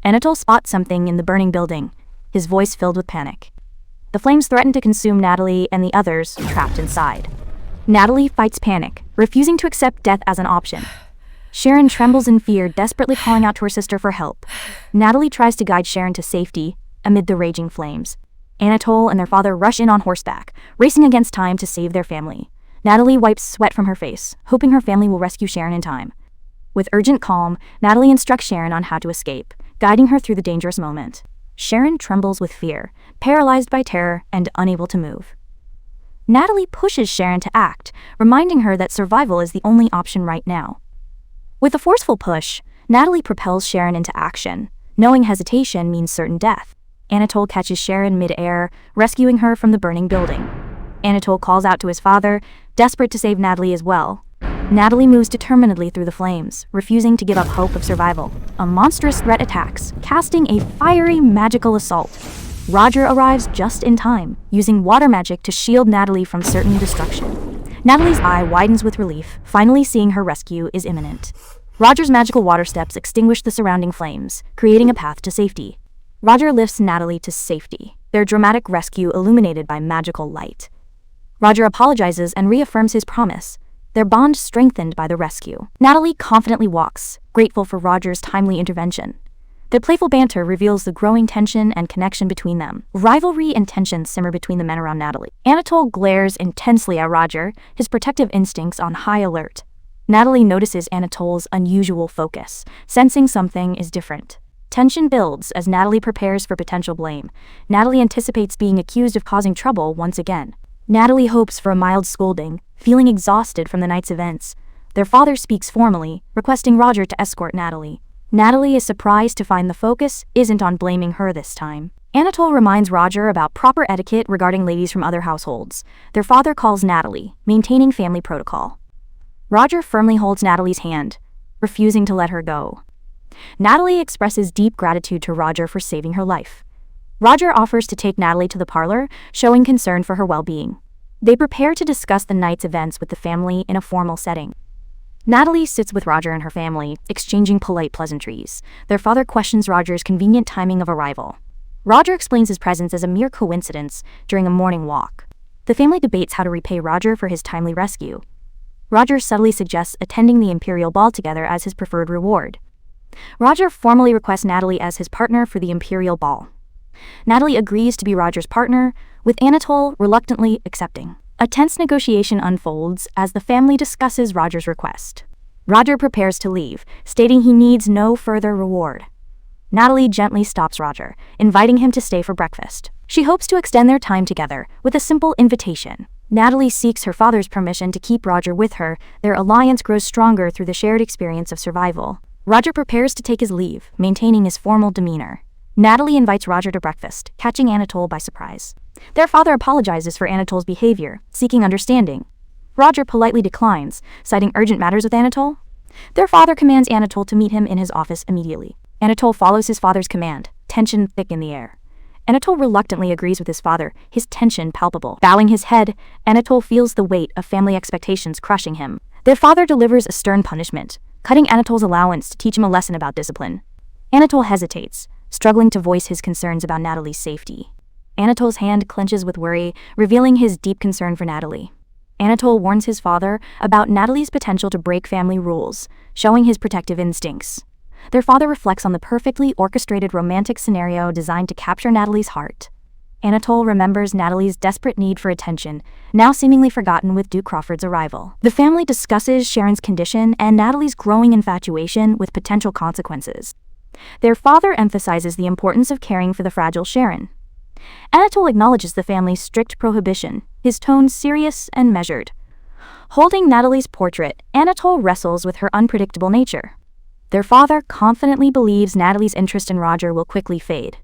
Anatole spots something in the burning building, his voice filled with panic. The flames threaten to consume Natalie and the others trapped inside. Natalie fights panic, refusing to accept death as an option. Sharon trembles in fear, desperately calling out to her sister for help. Natalie tries to guide Sharon to safety amid the raging flames. Anatole and their father rush in on horseback, racing against time to save their family. Natalie wipes sweat from her face, hoping her family will rescue Sharon in time. With urgent calm, Natalie instructs Sharon on how to escape, guiding her through the dangerous moment. Sharon trembles with fear, paralyzed by terror and unable to move. Natalie pushes Sharon to act, reminding her that survival is the only option right now. With a forceful push, Natalie propels Sharon into action, knowing hesitation means certain death. Anatole catches Sharon mid-air, rescuing her from the burning building. Anatole calls out to his father, desperate to save Natalie as well. Natalie moves determinedly through the flames, refusing to give up hope of survival. A monstrous threat attacks, casting a fiery magical assault. Roger arrives just in time, using water magic to shield Natalie from certain destruction. Natalie's eye widens with relief, finally seeing her rescue is imminent. Roger's magical water steps extinguish the surrounding flames, creating a path to safety. Roger lifts Natalie to safety, their dramatic rescue illuminated by magical light. Roger apologizes and reaffirms his promise, their bond strengthened by the rescue. Natalie confidently walks, grateful for Roger's timely intervention. Their playful banter reveals the growing tension and connection between them. Rivalry and tension simmer between the men around Natalie. Anatole glares intensely at Roger, his protective instincts on high alert. Natalie notices Anatole's unusual focus, sensing something is different. Tension builds as Natalie prepares for potential blame. Natalie anticipates being accused of causing trouble once again. Natalie hopes for a mild scolding, feeling exhausted from the night's events. Their father speaks formally, requesting Roger to escort Natalie. Natalie is surprised to find the focus isn't on blaming her this time. Anatole reminds Roger about proper etiquette regarding ladies from other households. Their father calls Natalie, maintaining family protocol. Roger firmly holds Natalie's hand, refusing to let her go. Natalie expresses deep gratitude to Roger for saving her life. Roger offers to take Natalie to the parlor, showing concern for her well-being. They prepare to discuss the night's events with the family in a formal setting. Natalie sits with Roger and her family, exchanging polite pleasantries. Their father questions Roger's convenient timing of arrival. Roger explains his presence as a mere coincidence during a morning walk. The family debates how to repay Roger for his timely rescue. Roger subtly suggests attending the Imperial Ball together as his preferred reward. Roger formally requests Natalie as his partner for the Imperial Ball. Natalie agrees to be Roger's partner, with Anatole reluctantly accepting. A tense negotiation unfolds as the family discusses Roger's request. Roger prepares to leave, stating he needs no further reward. Natalie gently stops Roger, inviting him to stay for breakfast. She hopes to extend their time together with a simple invitation. Natalie seeks her father's permission to keep Roger with her. Their alliance grows stronger through the shared experience of survival. Roger prepares to take his leave, maintaining his formal demeanor. Natalie invites Roger to breakfast, catching Anatole by surprise. Their father apologizes for Anatole's behavior, seeking understanding. Roger politely declines, citing urgent matters with Anatole. Their father commands Anatole to meet him in his office immediately. Anatole follows his father's command, tension thick in the air. Anatole reluctantly agrees with his father, his tension palpable. Bowing his head, Anatole feels the weight of family expectations crushing him. Their father delivers a stern punishment, cutting Anatole's allowance to teach him a lesson about discipline. Anatole hesitates, struggling to voice his concerns about Natalie's safety. Anatole's hand clenches with worry, revealing his deep concern for Natalie. Anatole warns his father about Natalie's potential to break family rules, showing his protective instincts. Their father reflects on the perfectly orchestrated romantic scenario designed to capture Natalie's heart. Anatole remembers Natalie's desperate need for attention, now seemingly forgotten with Duke Crawford's arrival. The family discusses Sharon's condition and Natalie's growing infatuation with potential consequences. Their father emphasizes the importance of caring for the fragile Sharon. Anatole acknowledges the family's strict prohibition, his tone serious and measured. Holding Natalie's portrait, Anatole wrestles with her unpredictable nature. Their father confidently believes Natalie's interest in Roger will quickly fade.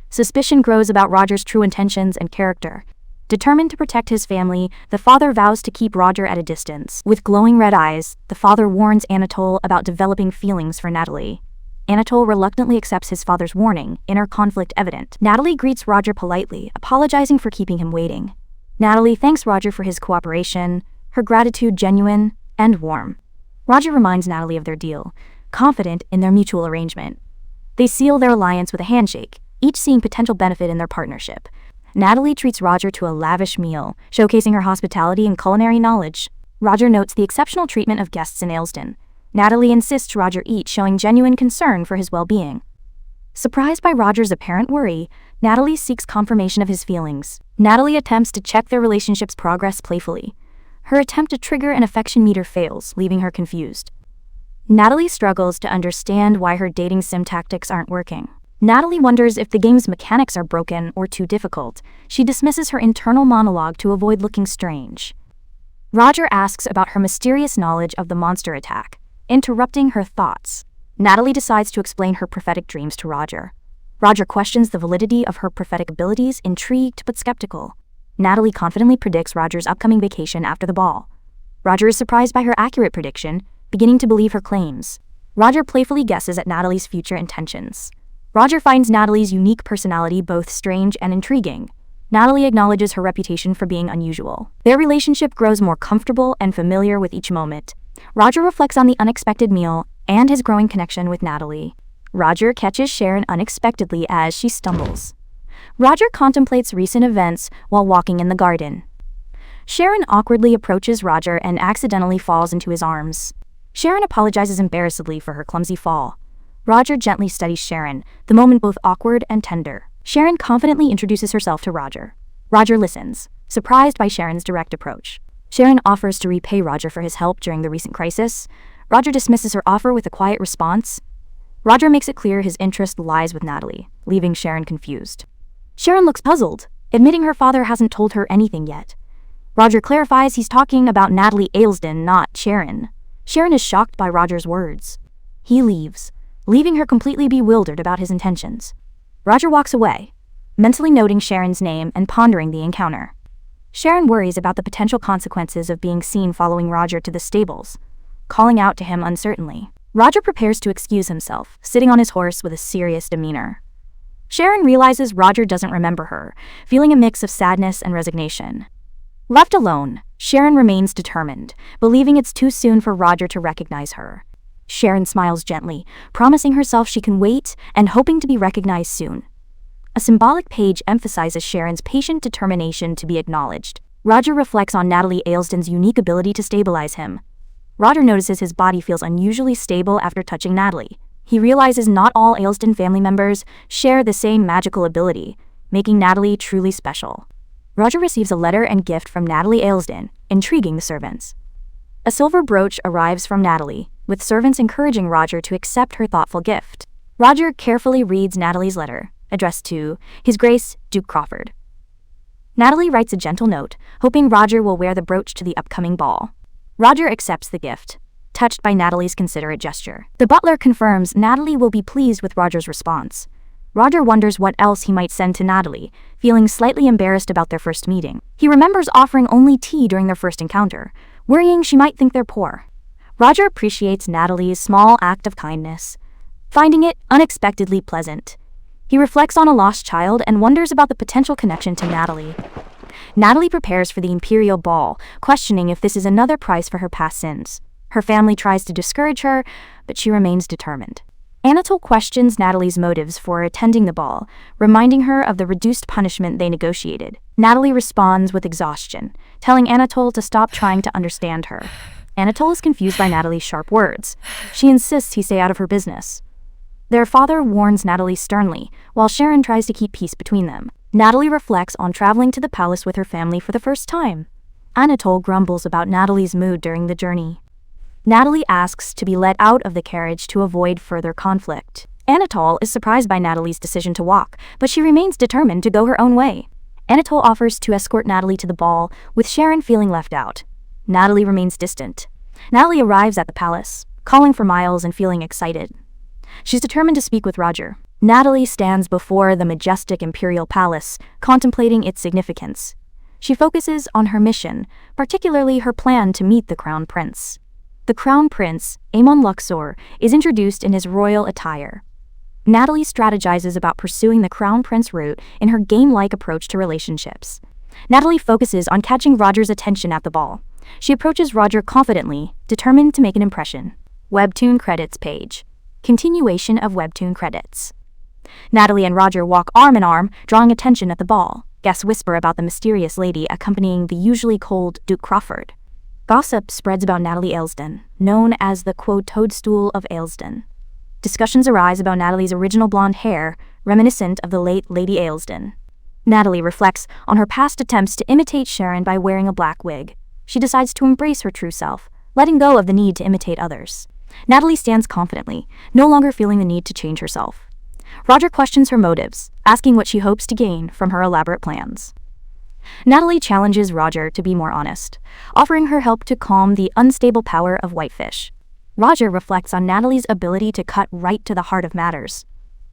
Suspicion grows about Roger's true intentions and character. Determined to protect his family, the father vows to keep Roger at a distance. With glowing red eyes, the father warns Anatole about developing feelings for Natalie. Anatole reluctantly accepts his father's warning, inner conflict evident. Natalie greets Roger politely, apologizing for keeping him waiting. Natalie thanks Roger for his cooperation, her gratitude genuine and warm. Roger reminds Natalie of their deal, confident in their mutual arrangement. They seal their alliance with a handshake, each seeing potential benefit in their partnership. Natalie treats Roger to a lavish meal, showcasing her hospitality and culinary knowledge. Roger notes the exceptional treatment of guests in Aylesden. Natalie insists Roger eat, showing genuine concern for his well-being. Surprised by Roger's apparent worry, Natalie seeks confirmation of his feelings. Natalie attempts to check their relationship's progress playfully. Her attempt to trigger an affection meter fails, leaving her confused. Natalie struggles to understand why her dating sim tactics aren't working. Natalie wonders if the game's mechanics are broken or too difficult. She dismisses her internal monologue to avoid looking strange. Roger asks about her mysterious knowledge of the monster attack, interrupting her thoughts. Natalie decides to explain her prophetic dreams to Roger. Roger questions the validity of her prophetic abilities, intrigued but skeptical. Natalie confidently predicts Roger's upcoming vacation after the ball. Roger is surprised by her accurate prediction, beginning to believe her claims. Roger playfully guesses at Natalie's future intentions. Roger finds Natalie's unique personality both strange and intriguing. Natalie acknowledges her reputation for being unusual. Their relationship grows more comfortable and familiar with each moment. Roger reflects on the unexpected meal and his growing connection with Natalie. Roger catches Sharon unexpectedly as she stumbles. Roger contemplates recent events while walking in the garden. Sharon awkwardly approaches Roger and accidentally falls into his arms. Sharon apologizes embarrassedly for her clumsy fall. Roger gently studies Sharon, the moment both awkward and tender. Sharon confidently introduces herself to Roger. Roger listens, surprised by Sharon's direct approach. Sharon offers to repay Roger for his help during the recent crisis. Roger dismisses her offer with a quiet response. Roger makes it clear his interest lies with Natalie, leaving Sharon confused. Sharon looks puzzled, admitting her father hasn't told her anything yet. Roger clarifies he's talking about Natalie Aylesden, not Sharon. Sharon is shocked by Roger's words. He leaves, leaving her completely bewildered about his intentions. Roger walks away, mentally noting Sharon's name and pondering the encounter. Sharon worries about the potential consequences of being seen following Roger to the stables, calling out to him uncertainly. Roger prepares to excuse himself, sitting on his horse with a serious demeanor. Sharon realizes Roger doesn't remember her, feeling a mix of sadness and resignation. Left alone, Sharon remains determined, believing it's too soon for Roger to recognize her. Sharon smiles gently, promising herself she can wait and hoping to be recognized soon. A symbolic page emphasizes Sharon's patient determination to be acknowledged. Roger reflects on Natalie Aylesden's unique ability to stabilize him. Roger notices his body feels unusually stable after touching Natalie. He realizes not all Aylesden family members share the same magical ability, making Natalie truly special. Roger receives a letter and gift from Natalie Aylesden, intriguing the servants. A silver brooch arrives from Natalie, with servants encouraging Roger to accept her thoughtful gift. Roger carefully reads Natalie's letter, addressed to His Grace, Duke Crawford. Natalie writes a gentle note, hoping Roger will wear the brooch to the upcoming ball. Roger accepts the gift, touched by Natalie's considerate gesture. The butler confirms Natalie will be pleased with Roger's response. Roger wonders what else he might send to Natalie, feeling slightly embarrassed about their first meeting. He remembers offering only tea during their first encounter, worrying she might think they're poor. Roger appreciates Natalie's small act of kindness, finding it unexpectedly pleasant. He reflects on a lost child and wonders about the potential connection to Natalie. Natalie prepares for the Imperial Ball, questioning if this is another price for her past sins. Her family tries to discourage her, but she remains determined. Anatole questions Natalie's motives for attending the ball, reminding her of the reduced punishment they negotiated. Natalie responds with exhaustion, telling Anatole to stop trying to understand her. Anatole is confused by Natalie's sharp words. She insists he stay out of her business. Their father warns Natalie sternly, while Sharon tries to keep peace between them. Natalie reflects on traveling to the palace with her family for the first time. Anatole grumbles about Natalie's mood during the journey. Natalie asks to be let out of the carriage to avoid further conflict. Anatole is surprised by Natalie's decision to walk, but she remains determined to go her own way. Anatole offers to escort Natalie to the ball, with Sharon feeling left out. Natalie remains distant. Natalie arrives at the palace, calling for Miles and feeling excited. She's determined to speak with Roger. Natalie stands before the majestic imperial palace, contemplating its significance. She focuses on her mission, particularly her plan to meet the crown prince. The crown prince, Amon Luxor, is introduced in his royal attire. Natalie strategizes about pursuing the crown prince route in her game-like approach to relationships. Natalie focuses on catching Roger's attention at the ball. She approaches Roger confidently, determined to make an impression. Webtoon credits page. Continuation of Webtoon credits. Natalie and Roger walk arm in arm, drawing attention at the ball. Guests whisper about the mysterious lady accompanying the usually cold Duke Crawford. Gossip spreads about Natalie Aylesden, known as the quote toadstool of Aylesden. Discussions arise about Natalie's original blonde hair, reminiscent of the late Lady Aylesden. Natalie reflects on her past attempts to imitate Sharon by wearing a black wig. She decides to embrace her true self, letting go of the need to imitate others. Natalie stands confidently, no longer feeling the need to change herself. Roger questions her motives, asking what she hopes to gain from her elaborate plans. Natalie challenges Roger to be more honest, offering her help to calm the unstable power of Whitefish. Roger reflects on Natalie's ability to cut right to the heart of matters.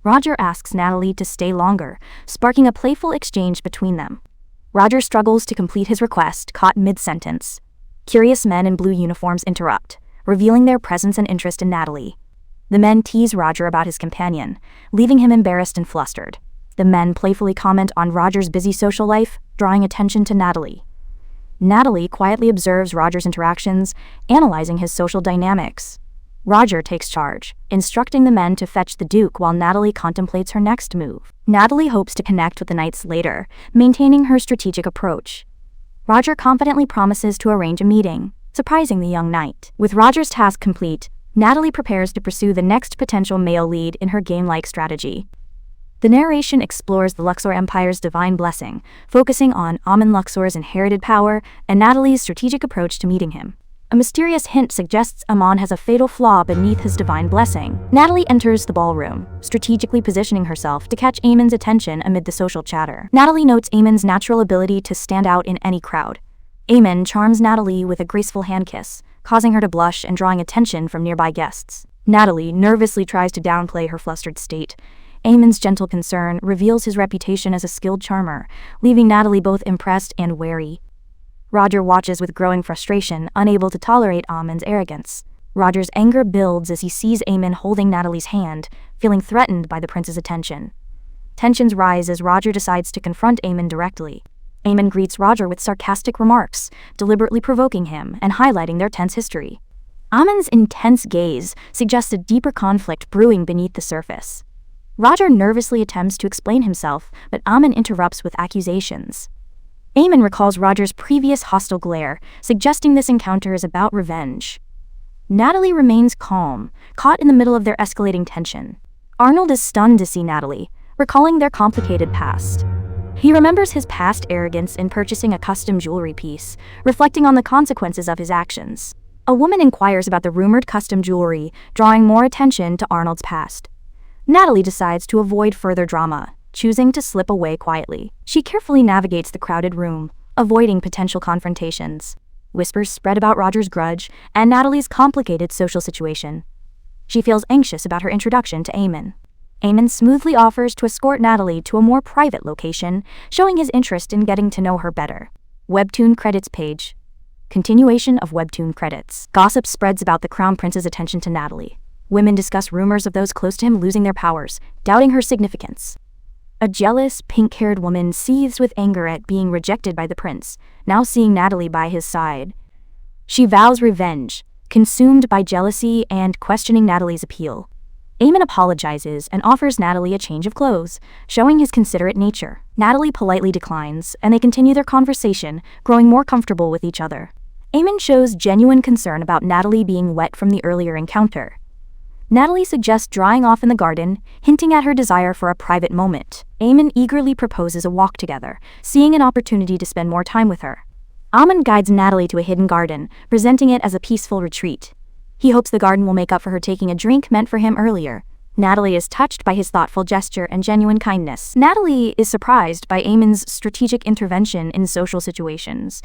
Roger asks Natalie to stay longer, sparking a playful exchange between them. Roger struggles to complete his request, caught mid-sentence. Curious men in blue uniforms interrupt, revealing their presence and interest in Natalie. The men tease Roger about his companion, leaving him embarrassed and flustered. The men playfully comment on Roger's busy social life, drawing attention to Natalie. Natalie quietly observes Roger's interactions, analyzing his social dynamics. Roger takes charge, instructing the men to fetch the Duke while Natalie contemplates her next move. Natalie hopes to connect with the knights later, maintaining her strategic approach. Roger confidently promises to arrange a meeting. surprising the young knight. With Roger's task complete, Natalie prepares to pursue the next potential male lead in her game-like strategy. The narration explores the Luxor Empire's divine blessing, focusing on Amon Luxor's inherited power and Natalie's strategic approach to meeting him. A mysterious hint suggests Amon has a fatal flaw beneath his divine blessing. Natalie enters the ballroom, strategically positioning herself to catch Amon's attention amid the social chatter. Natalie notes Amon's natural ability to stand out in any crowd. Amon charms Natalie with a graceful hand kiss, causing her to blush and drawing attention from nearby guests. Natalie nervously tries to downplay her flustered state. Amon's gentle concern reveals his reputation as a skilled charmer, leaving Natalie both impressed and wary. Roger watches with growing frustration, unable to tolerate Amon's arrogance. Roger's anger builds as he sees Amon holding Natalie's hand, feeling threatened by the prince's attention. Tensions rise as Roger decides to confront Amon directly. Amon greets Roger with sarcastic remarks, deliberately provoking him and highlighting their tense history. Amon's intense gaze suggests a deeper conflict brewing beneath the surface. Roger nervously attempts to explain himself, but Amon interrupts with accusations. Amon recalls Roger's previous hostile glare, suggesting this encounter is about revenge. Natalie remains calm, caught in the middle of their escalating tension. Arnold is stunned to see Natalie, recalling their complicated past. He remembers his past arrogance in purchasing a custom jewelry piece, reflecting on the consequences of his actions. A woman inquires about the rumored custom jewelry, drawing more attention to Arnold's past. Natalie decides to avoid further drama, choosing to slip away quietly. She carefully navigates the crowded room, avoiding potential confrontations. Whispers spread about Roger's grudge and Natalie's complicated social situation. She feels anxious about her introduction to Amon. Amon smoothly offers to escort Natalie to a more private location, showing his interest in getting to know her better. Webtoon credits page. Continuation of Webtoon credits. Gossip spreads about the Crown Prince's attention to Natalie. Women discuss rumors of those close to him losing their powers, doubting her significance. A jealous, pink-haired woman seethes with anger at being rejected by the prince, now seeing Natalie by his side. She vows revenge, consumed by jealousy and questioning Natalie's appeal. Amon apologizes and offers Natalie a change of clothes, showing his considerate nature. Natalie politely declines, and they continue their conversation, growing more comfortable with each other. Amon shows genuine concern about Natalie being wet from the earlier encounter. Natalie suggests drying off in the garden, hinting at her desire for a private moment. Amon eagerly proposes a walk together, seeing an opportunity to spend more time with her. Amon guides Natalie to a hidden garden, presenting it as a peaceful retreat. He hopes the garden will make up for her taking a drink meant for him earlier. Natalie is touched by his thoughtful gesture and genuine kindness. Natalie is surprised by Amon's strategic intervention in social situations.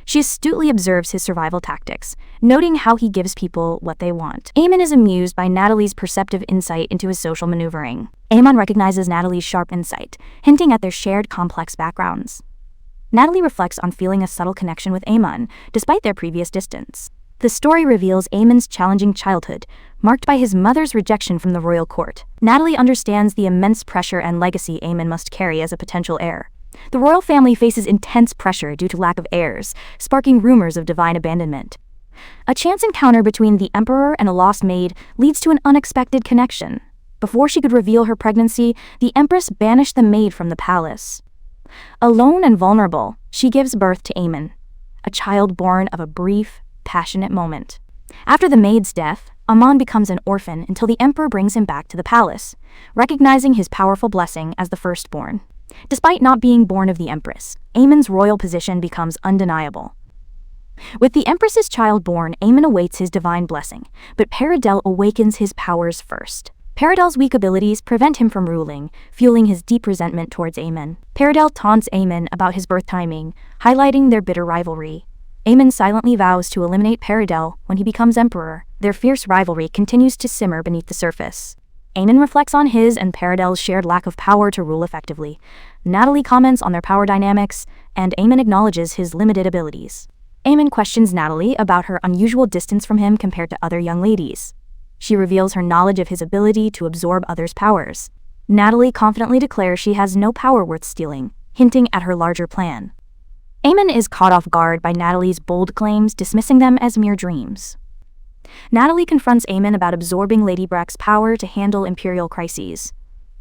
She astutely observes his survival tactics, noting how he gives people what they want. Amon is amused by Natalie's perceptive insight into his social maneuvering. Amon recognizes Natalie's sharp insight, hinting at their shared complex backgrounds. Natalie reflects on feeling a subtle connection with Amon, despite their previous distance. The story reveals Amon's challenging childhood, marked by his mother's rejection from the royal court. Natalie understands the immense pressure and legacy Amon must carry as a potential heir. The royal family faces intense pressure due to lack of heirs, sparking rumors of divine abandonment. A chance encounter between the emperor and a lost maid leads to an unexpected connection. Before she could reveal her pregnancy, the empress banished the maid from the palace. Alone and vulnerable, she gives birth to Amon, a child born of a brief, passionate moment. After the maid's death, Amon becomes an orphan until the emperor brings him back to the palace, recognizing his powerful blessing as the firstborn. Despite not being born of the empress, Amon's royal position becomes undeniable. With the empress's child born, Amon awaits his divine blessing, but Paradel awakens his powers first. Paradel's weak abilities prevent him from ruling, fueling his deep resentment towards Amon. Paradel taunts Amon about his birth timing, highlighting their bitter rivalry. Amon silently vows to eliminate Paradel when he becomes emperor. Their fierce rivalry continues to simmer beneath the surface. Amon reflects on his and Paradel's shared lack of power to rule effectively. Natalie comments on their power dynamics, and Amon acknowledges his limited abilities. Amon questions Natalie about her unusual distance from him compared to other young ladies. She reveals her knowledge of his ability to absorb others' powers. Natalie confidently declares she has no power worth stealing, hinting at her larger plan. Amon is caught off guard by Natalie's bold claims, dismissing them as mere dreams. Natalie confronts Amon about absorbing Lady Breck's power to handle imperial crises.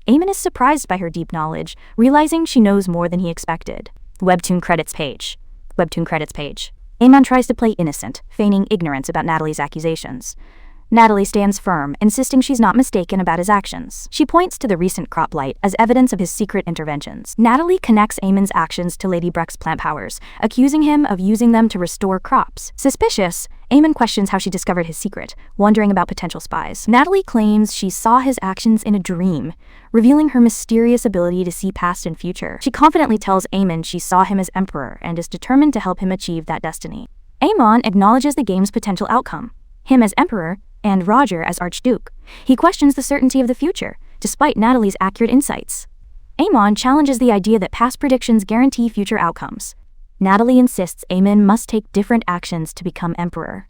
Amon is surprised by her deep knowledge, realizing she knows more than he expected. Webtoon credits page. Webtoon credits page. Amon tries to play innocent, feigning ignorance about Natalie's accusations. Natalie stands firm, insisting she's not mistaken about his actions. She points to the recent crop blight as evidence of his secret interventions. Natalie connects Amon's actions to Lady Breck's plant powers, accusing him of using them to restore crops. Suspicious, Amon questions how she discovered his secret, wondering about potential spies. Natalie claims she saw his actions in a dream, revealing her mysterious ability to see past and future. She confidently tells Amon she saw him as emperor and is determined to help him achieve that destiny. Amon acknowledges the game's potential outcome, him as emperor and Roger as Archduke. He questions the certainty of the future, despite Natalie's accurate insights. Amon challenges the idea that past predictions guarantee future outcomes. Natalie insists Amon must take different actions to become emperor.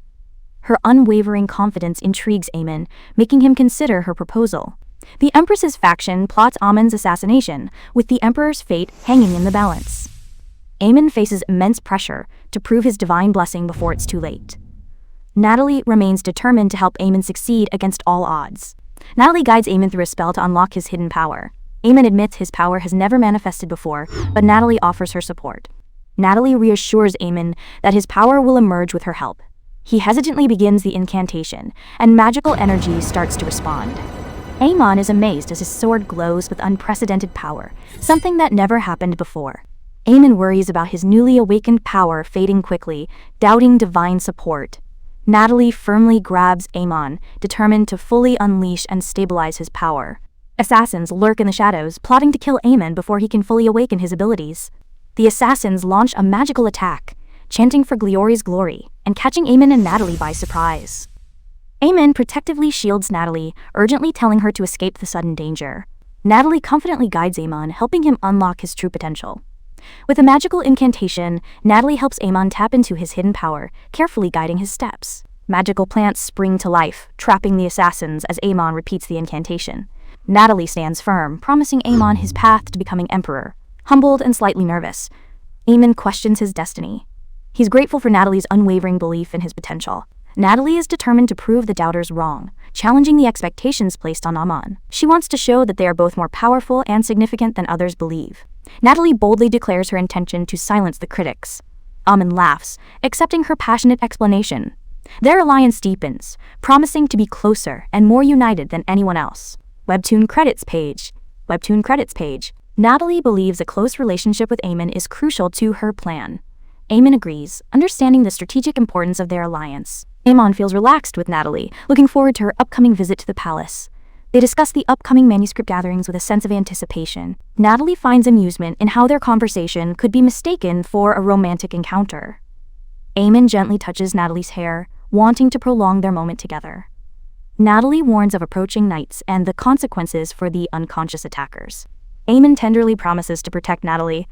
Her unwavering confidence intrigues Amon, making him consider her proposal. The Empress's faction plots Amon's assassination, with the Emperor's fate hanging in the balance. Amon faces immense pressure to prove his divine blessing before it's too late. Natalie remains determined to help Amon succeed against all odds. Natalie guides Amon through a spell to unlock his hidden power. Amon admits his power has never manifested before, but Natalie offers her support. Natalie reassures Amon that his power will emerge with her help. He hesitantly begins the incantation, and magical energy starts to respond. Amon is amazed as his sword glows with unprecedented power, something that never happened before. Amon worries about his newly awakened power fading quickly, doubting divine support. Natalie firmly grabs Amon, determined to fully unleash and stabilize his power. Assassins lurk in the shadows, plotting to kill Amon before he can fully awaken his abilities. The assassins launch a magical attack, chanting for Gliori's glory, and catching Amon and Natalie by surprise. Amon protectively shields Natalie, urgently telling her to escape the sudden danger. Natalie confidently guides Amon, helping him unlock his true potential. With a magical incantation, Natalie helps Amon tap into his hidden power, carefully guiding his steps. Magical plants spring to life, trapping the assassins as Amon repeats the incantation. Natalie stands firm, promising Amon his path to becoming emperor. Humbled and slightly nervous, Amon questions his destiny. He's grateful for Natalie's unwavering belief in his potential. Natalie is determined to prove the doubters wrong, challenging the expectations placed on Amon. She wants to show that they are both more powerful and significant than others believe. Natalie boldly declares her intention to silence the critics. Amon laughs, accepting her passionate explanation. Their alliance deepens, promising to be closer and more united than anyone else. Webtoon credits page. Webtoon credits page. Natalie believes a close relationship with Amon is crucial to her plan. Amon agrees, understanding the strategic importance of their alliance. Amon feels relaxed with Natalie, looking forward to her upcoming visit to the palace. They discuss the upcoming manuscript gatherings with a sense of anticipation. Natalie finds amusement in how their conversation could be mistaken for a romantic encounter. Amon gently touches Natalie's hair, wanting to prolong their moment together. Natalie warns of approaching nights and the consequences for the unconscious attackers. Amon tenderly promises to protect Natalie,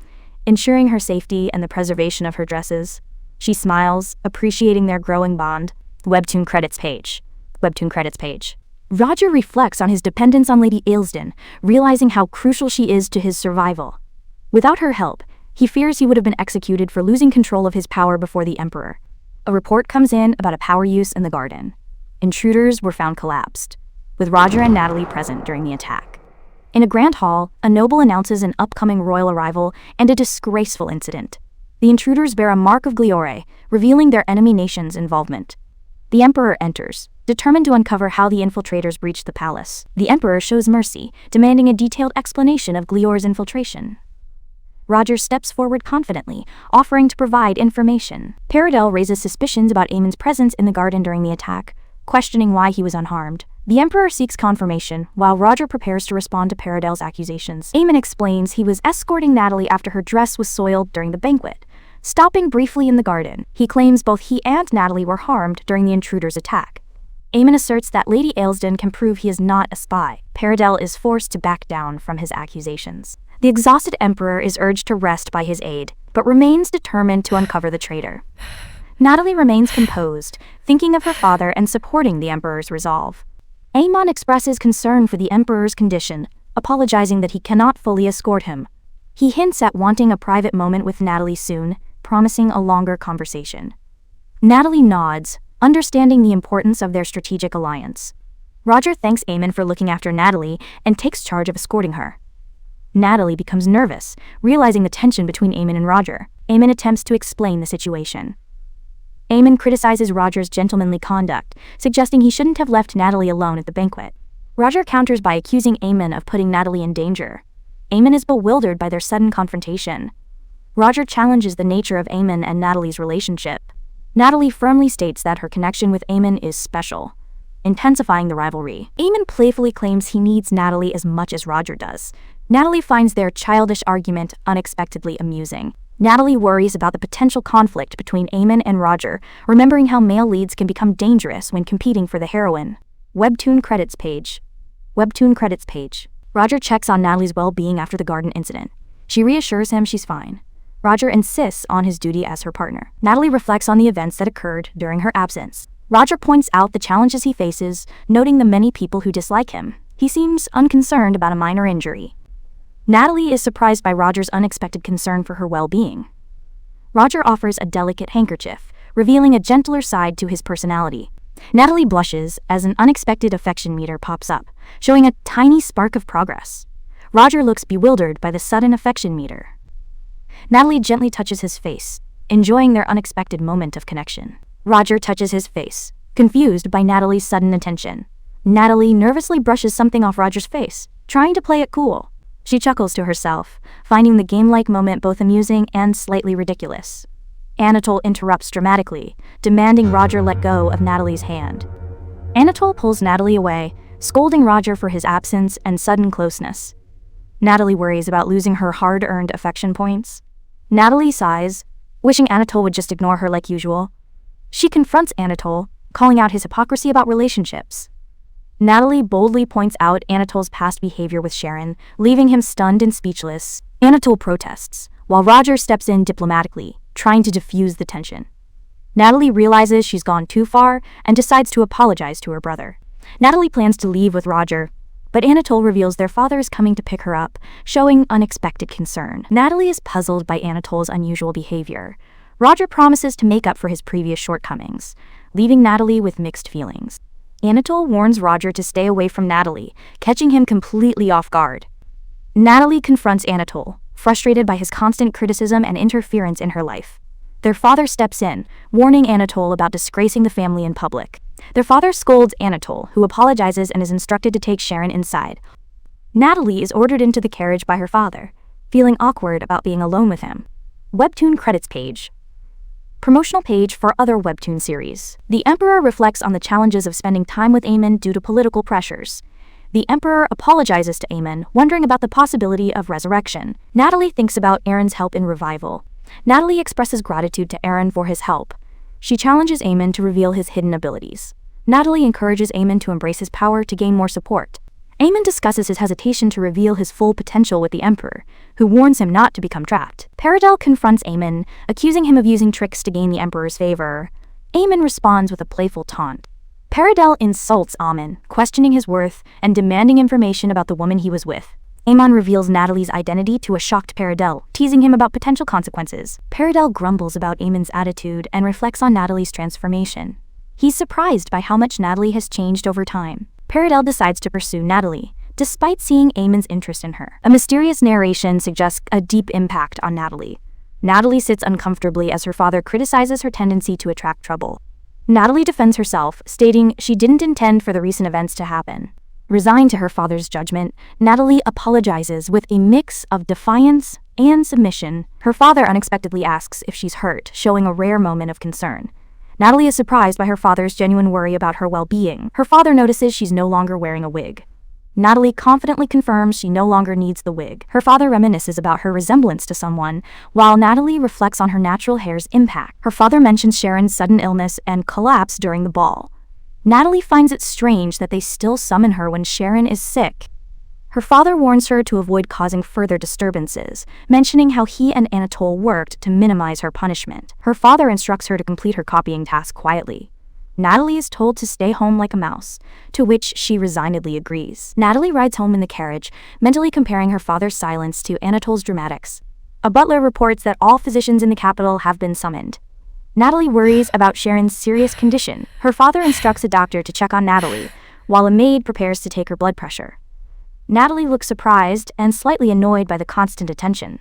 ensuring her safety and the preservation of her dresses. She smiles, appreciating their growing bond. Webtoon credits page. Webtoon credits page. Roger reflects on his dependence on Lady Aylesden, realizing how crucial she is to his survival. Without her help, he fears he would have been executed for losing control of his power before the Emperor. A report comes in about a power use in the garden. Intruders were found collapsed, with Roger and Natalie present during the attack. In a grand hall, a noble announces an upcoming royal arrival and a disgraceful incident. The intruders bear a mark of Gliore, revealing their enemy nation's involvement. The Emperor enters, determined to uncover how the infiltrators breached the palace. The Emperor shows mercy, demanding a detailed explanation of Gliore's infiltration. Roger steps forward confidently, offering to provide information. Paradel raises suspicions about Amon's presence in the garden during the attack, questioning why he was unharmed. The Emperor seeks confirmation, while Roger prepares to respond to Paradel's accusations. Amon explains he was escorting Natalie after her dress was soiled during the banquet, stopping briefly in the garden. He claims both he and Natalie were harmed during the intruders' attack. Amon asserts that Lady Aylesden can prove he is not a spy. Paradel is forced to back down from his accusations. The exhausted Emperor is urged to rest by his aide, but remains determined to uncover the traitor. Natalie remains composed, thinking of her father and supporting the Emperor's resolve. Amon expresses concern for the Emperor's condition, apologizing that he cannot fully escort him. He hints at wanting a private moment with Natalie soon, promising a longer conversation. Natalie nods, understanding the importance of their strategic alliance. Roger thanks Amon for looking after Natalie and takes charge of escorting her. Natalie becomes nervous, realizing the tension between Amon and Roger. Amon attempts to explain the situation. Eamon criticizes Roger's gentlemanly conduct, suggesting he shouldn't have left Natalie alone at the banquet. Roger counters by accusing Eamon of putting Natalie in danger. Eamon is bewildered by their sudden confrontation. Roger challenges the nature of Eamon and Natalie's relationship. Natalie firmly states that her connection with Eamon is special, intensifying the rivalry. Eamon playfully claims he needs Natalie as much as Roger does. Natalie finds their childish argument unexpectedly amusing. Natalie worries about the potential conflict between Eamon and Roger, remembering how male leads can become dangerous when competing for the heroine. Webtoon credits page. Webtoon credits page. Roger checks on Natalie's well-being after the garden incident. She reassures him she's fine. Roger insists on his duty as her partner. Natalie reflects on the events that occurred during her absence. Roger points out the challenges he faces, noting the many people who dislike him. He seems unconcerned about a minor injury. Natalie is surprised by Roger's unexpected concern for her well-being. Roger offers a delicate handkerchief, revealing a gentler side to his personality. Natalie blushes as an unexpected affection meter pops up, showing a tiny spark of progress. Roger looks bewildered by the sudden affection meter. Natalie gently touches his face, enjoying their unexpected moment of connection. Roger touches his face, confused by Natalie's sudden attention. Natalie nervously brushes something off Roger's face, trying to play it cool. She chuckles to herself, finding the game-like moment both amusing and slightly ridiculous. Anatole interrupts dramatically, demanding Roger let go of Natalie's hand. Anatole pulls Natalie away, scolding Roger for his absence and sudden closeness. Natalie worries about losing her hard-earned affection points. Natalie sighs, wishing Anatole would just ignore her like usual. She confronts Anatole, calling out his hypocrisy about relationships. Natalie boldly points out Anatole's past behavior with Sharon, leaving him stunned and speechless. Anatole protests, while Roger steps in diplomatically, trying to diffuse the tension. Natalie realizes she's gone too far and decides to apologize to her brother. Natalie plans to leave with Roger, but Anatole reveals their father is coming to pick her up, showing unexpected concern. Natalie is puzzled by Anatole's unusual behavior. Roger promises to make up for his previous shortcomings, leaving Natalie with mixed feelings. Anatole warns Roger to stay away from Natalie, catching him completely off guard. Natalie confronts Anatole, frustrated by his constant criticism and interference in her life. Their father steps in, warning Anatole about disgracing the family in public. Their father scolds Anatole, who apologizes and is instructed to take Sharon inside. Natalie is ordered into the carriage by her father, feeling awkward about being alone with him. Webtoon credits page. Promotional page for other webtoon series. The Emperor reflects on the challenges of spending time with Eamon due to political pressures. The Emperor apologizes to Eamon, wondering about the possibility of resurrection. Natalie thinks about Aaron's help in revival. Natalie expresses gratitude to Aaron for his help. She challenges Eamon to reveal his hidden abilities. Natalie encourages Eamon to embrace his power to gain more support. Eamon discusses his hesitation to reveal his full potential with the Emperor, who warns him not to become trapped. Paradel confronts Eamon, accusing him of using tricks to gain the Emperor's favor. Eamon responds with a playful taunt. Paradel insults Eamon, questioning his worth and demanding information about the woman he was with. Eamon reveals Natalie's identity to a shocked Paradel, teasing him about potential consequences. Paradel grumbles about Eamon's attitude and reflects on Natalie's transformation. He's surprised by how much Natalie has changed over time. Paradel decides to pursue Natalie, despite seeing Eamon's interest in her. A mysterious narration suggests a deep impact on Natalie. Natalie sits uncomfortably as her father criticizes her tendency to attract trouble. Natalie defends herself, stating she didn't intend for the recent events to happen. Resigned to her father's judgment, Natalie apologizes with a mix of defiance and submission. Her father unexpectedly asks if she's hurt, showing a rare moment of concern. Natalie is surprised by her father's genuine worry about her well-being. Her father notices she's no longer wearing a wig. Natalie confidently confirms she no longer needs the wig. Her father reminisces about her resemblance to someone, while Natalie reflects on her natural hair's impact. Her father mentions Sharon's sudden illness and collapse during the ball. Natalie finds it strange that they still summon her when Sharon is sick. Her father warns her to avoid causing further disturbances, mentioning how he and Anatole worked to minimize her punishment. Her father instructs her to complete her copying task quietly. Natalie is told to stay home like a mouse, to which she resignedly agrees. Natalie rides home in the carriage, mentally comparing her father's silence to Anatole's dramatics. A butler reports that all physicians in the capital have been summoned. Natalie worries about Sharon's serious condition. Her father instructs a doctor to check on Natalie, while a maid prepares to take her blood pressure. Natalie looks surprised and slightly annoyed by the constant attention.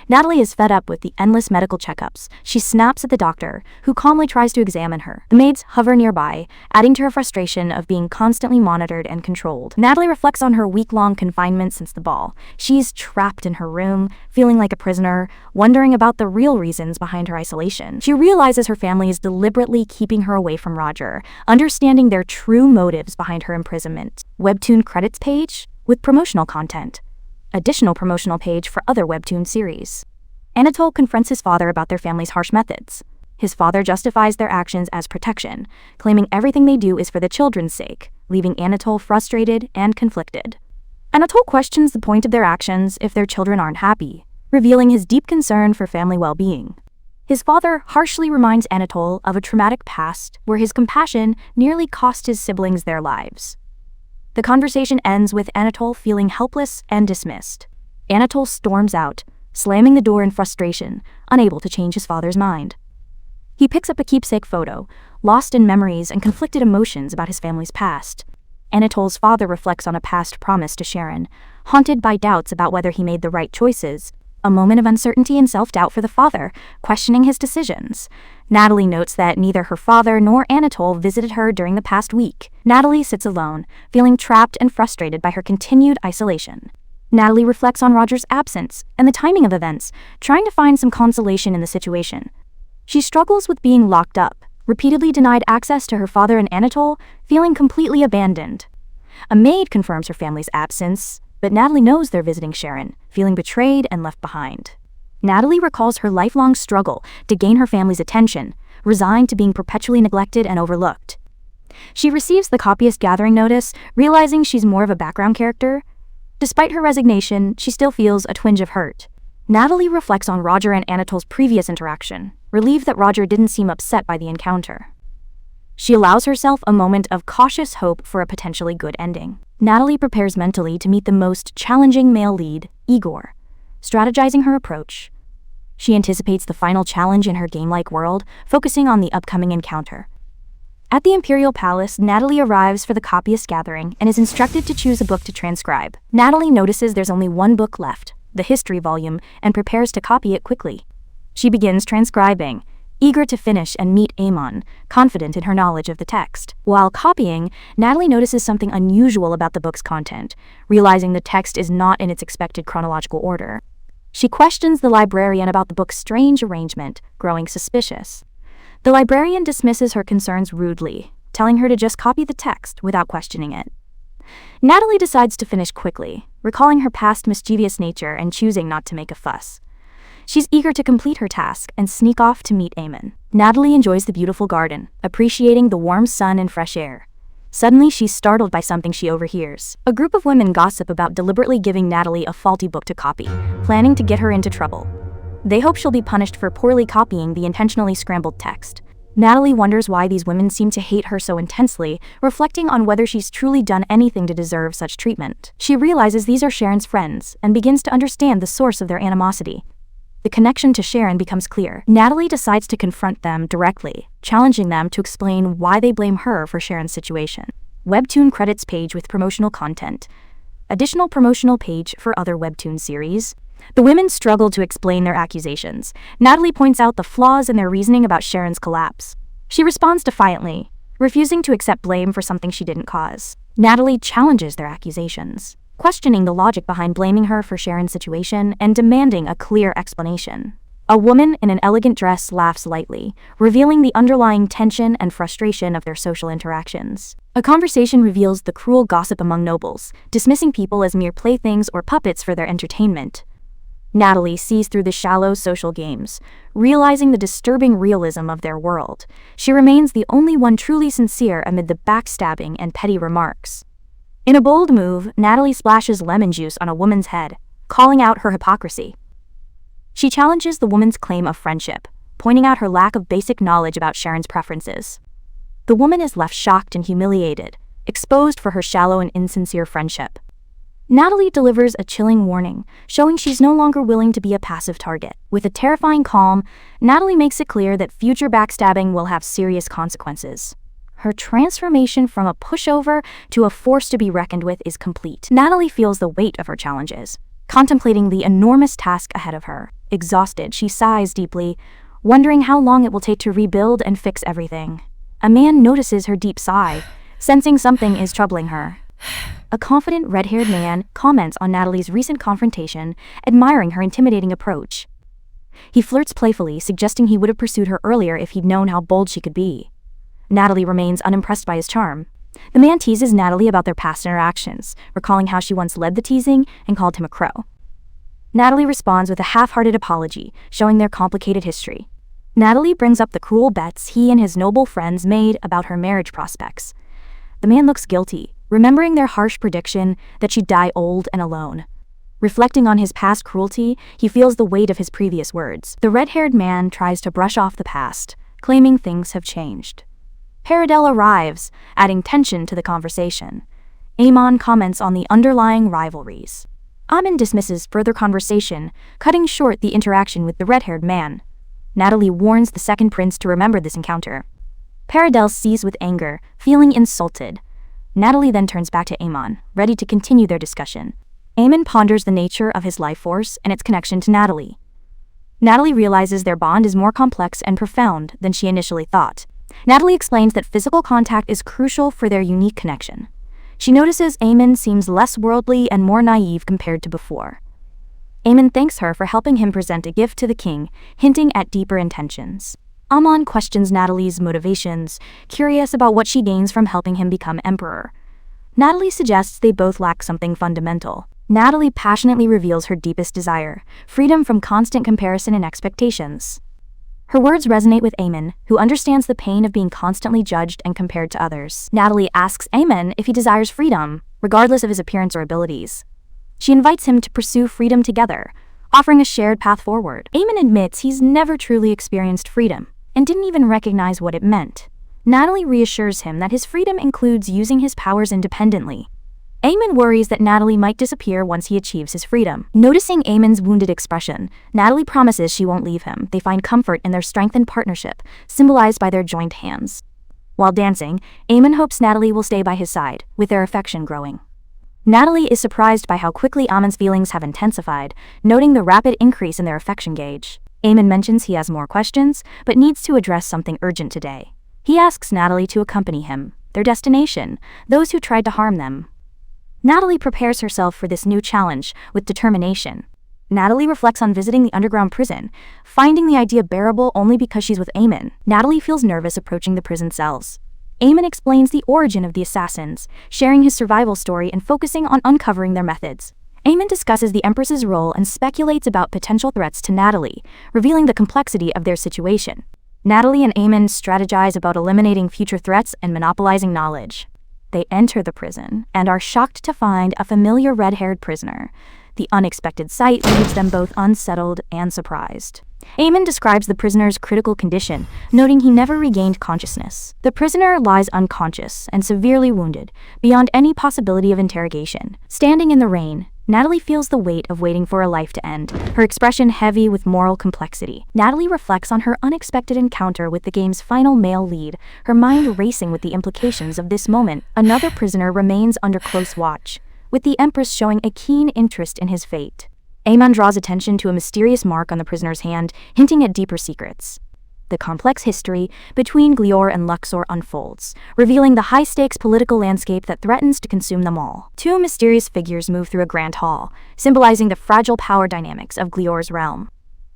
Natalie is fed up with the endless medical checkups. She snaps at the doctor, who calmly tries to examine her. The maids hover nearby, adding to her frustration of being constantly monitored and controlled. Natalie reflects on her week-long confinement since the ball. She's trapped in her room, feeling like a prisoner, wondering about the real reasons behind her isolation. She realizes her family is deliberately keeping her away from Roger, understanding their true motives behind her imprisonment. Webtoon credits page with promotional content. Additional promotional page for other webtoon series. Anatole confronts his father about their family's harsh methods. His father justifies their actions as protection, claiming everything they do is for the children's sake, leaving Anatole frustrated and conflicted. Anatole questions the point of their actions if their children aren't happy, revealing his deep concern for family well-being. His father harshly reminds Anatole of a traumatic past where his compassion nearly cost his siblings their lives. The conversation ends with Anatole feeling helpless and dismissed. Anatole storms out, slamming the door in frustration, unable to change his father's mind. He picks up a keepsake photo, lost in memories and conflicted emotions about his family's past. Anatole's father reflects on a past promise to Sharon, haunted by doubts about whether he made the right choices. A moment of uncertainty and self-doubt for the father, questioning his decisions. Natalie notes that neither her father nor Anatole visited her during the past week. Natalie sits alone, feeling trapped and frustrated by her continued isolation. Natalie reflects on Roger's absence and the timing of events, trying to find some consolation in the situation. She struggles with being locked up, repeatedly denied access to her father and Anatole, feeling completely abandoned. A maid confirms her family's absence, but Natalie knows they're visiting Sharon, feeling betrayed and left behind. Natalie recalls her lifelong struggle to gain her family's attention, resigned to being perpetually neglected and overlooked. She receives the copyist gathering notice, realizing she's more of a background character. Despite her resignation, she still feels a twinge of hurt. Natalie reflects on Roger and Anatole's previous interaction, relieved that Roger didn't seem upset by the encounter. She allows herself a moment of cautious hope for a potentially good ending. Natalie prepares mentally to meet the most challenging male lead, Igor, strategizing her approach. She anticipates the final challenge in her game-like world, focusing on the upcoming encounter. At the Imperial Palace, Natalie arrives for the copyist gathering and is instructed to choose a book to transcribe. Natalie notices there's only one book left, the history volume, and prepares to copy it quickly. She begins transcribing, eager to finish and meet Amon, confident in her knowledge of the text. While copying, Natalie notices something unusual about the book's content, realizing the text is not in its expected chronological order. She questions the librarian about the book's strange arrangement, growing suspicious. The librarian dismisses her concerns rudely, telling her to just copy the text without questioning it. Natalie decides to finish quickly, recalling her past mischievous nature and choosing not to make a fuss. She's eager to complete her task and sneak off to meet Amon. Natalie enjoys the beautiful garden, appreciating the warm sun and fresh air. Suddenly, she's startled by something she overhears. A group of women gossip about deliberately giving Natalie a faulty book to copy, planning to get her into trouble. They hope she'll be punished for poorly copying the intentionally scrambled text. Natalie wonders why these women seem to hate her so intensely, reflecting on whether she's truly done anything to deserve such treatment. She realizes these are Sharon's friends and begins to understand the source of their animosity. The connection to Sharon becomes clear. Natalie decides to confront them directly, challenging them to explain why they blame her for Sharon's situation. Webtoon credits page with promotional content. Additional promotional page for other Webtoon series. The women struggle to explain their accusations. Natalie points out the flaws in their reasoning about Sharon's collapse. She responds defiantly, refusing to accept blame for something she didn't cause. Natalie challenges their accusations, questioning the logic behind blaming her for Sharon's situation and demanding a clear explanation. A woman in an elegant dress laughs lightly, revealing the underlying tension and frustration of their social interactions. A conversation reveals the cruel gossip among nobles, dismissing people as mere playthings or puppets for their entertainment. Natalie sees through the shallow social games, realizing the disturbing realism of their world. She remains the only one truly sincere amid the backstabbing and petty remarks. In a bold move, Natalie splashes lemon juice on a woman's head, calling out her hypocrisy. She challenges the woman's claim of friendship, pointing out her lack of basic knowledge about Sharon's preferences. The woman is left shocked and humiliated, exposed for her shallow and insincere friendship. Natalie delivers a chilling warning, showing she's no longer willing to be a passive target. With a terrifying calm, Natalie makes it clear that future backstabbing will have serious consequences. Her transformation from a pushover to a force to be reckoned with is complete. Natalie feels the weight of her challenges, contemplating the enormous task ahead of her. Exhausted, she sighs deeply, wondering how long it will take to rebuild and fix everything. A man notices her deep sigh, sensing something is troubling her. A confident red-haired man comments on Natalie's recent confrontation, admiring her intimidating approach. He flirts playfully, suggesting he would have pursued her earlier if he'd known how bold she could be. Natalie remains unimpressed by his charm. The man teases Natalie about their past interactions, recalling how she once led the teasing and called him a crow. Natalie responds with a half-hearted apology, showing their complicated history. Natalie brings up the cruel bets he and his noble friends made about her marriage prospects. The man looks guilty, remembering their harsh prediction that she'd die old and alone. Reflecting on his past cruelty, he feels the weight of his previous words. The red-haired man tries to brush off the past, claiming things have changed. Paradel arrives, adding tension to the conversation. Amon comments on the underlying rivalries. Amon dismisses further conversation, cutting short the interaction with the red-haired man. Natalie warns the second prince to remember this encounter. Paradel sees with anger, feeling insulted. Natalie then turns back to Amon, ready to continue their discussion. Amon ponders the nature of his life force and its connection to Natalie. Natalie realizes their bond is more complex and profound than she initially thought. Natalie explains that physical contact is crucial for their unique connection. She notices Amon seems less worldly and more naive compared to before. Amon thanks her for helping him present a gift to the king, hinting at deeper intentions. Amon questions Natalie's motivations, curious about what she gains from helping him become emperor. Natalie suggests they both lack something fundamental. Natalie passionately reveals her deepest desire, freedom from constant comparison and expectations. Her words resonate with Amon, who understands the pain of being constantly judged and compared to others. Natalie asks Amon if he desires freedom, regardless of his appearance or abilities. She invites him to pursue freedom together, offering a shared path forward. Amon admits he's never truly experienced freedom, and didn't even recognize what it meant. Natalie reassures him that his freedom includes using his powers independently. Amon worries that Natalie might disappear once he achieves his freedom. Noticing Amon's wounded expression, Natalie promises she won't leave him. They find comfort in their strengthened partnership, symbolized by their joined hands. While dancing, Amon hopes Natalie will stay by his side, with their affection growing. Natalie is surprised by how quickly Amon's feelings have intensified, noting the rapid increase in their affection gauge. Amon mentions he has more questions, but needs to address something urgent today. He asks Natalie to accompany him, their destination, those who tried to harm them. Natalie prepares herself for this new challenge with determination. Natalie reflects on visiting the underground prison, finding the idea bearable only because she's with Amon. Natalie feels nervous approaching the prison cells. Amon explains the origin of the assassins, sharing his survival story and focusing on uncovering their methods. Amon discusses the Empress's role and speculates about potential threats to Natalie, revealing the complexity of their situation. Natalie and Amon strategize about eliminating future threats and monopolizing knowledge. They enter the prison and are shocked to find a familiar red-haired prisoner. The unexpected sight leaves them both unsettled and surprised. Amon describes the prisoner's critical condition, noting he never regained consciousness. The prisoner lies unconscious and severely wounded, beyond any possibility of interrogation. Standing in the rain, Natalie feels the weight of waiting for a life to end, her expression heavy with moral complexity. Natalie reflects on her unexpected encounter with the game's final male lead, her mind racing with the implications of this moment. Another prisoner remains under close watch, with the Empress showing a keen interest in his fate. Amon draws attention to a mysterious mark on the prisoner's hand, hinting at deeper secrets. The complex history between Glior and Luxor unfolds, revealing the high-stakes political landscape that threatens to consume them all. Two mysterious figures move through a grand hall, symbolizing the fragile power dynamics of Glior's realm.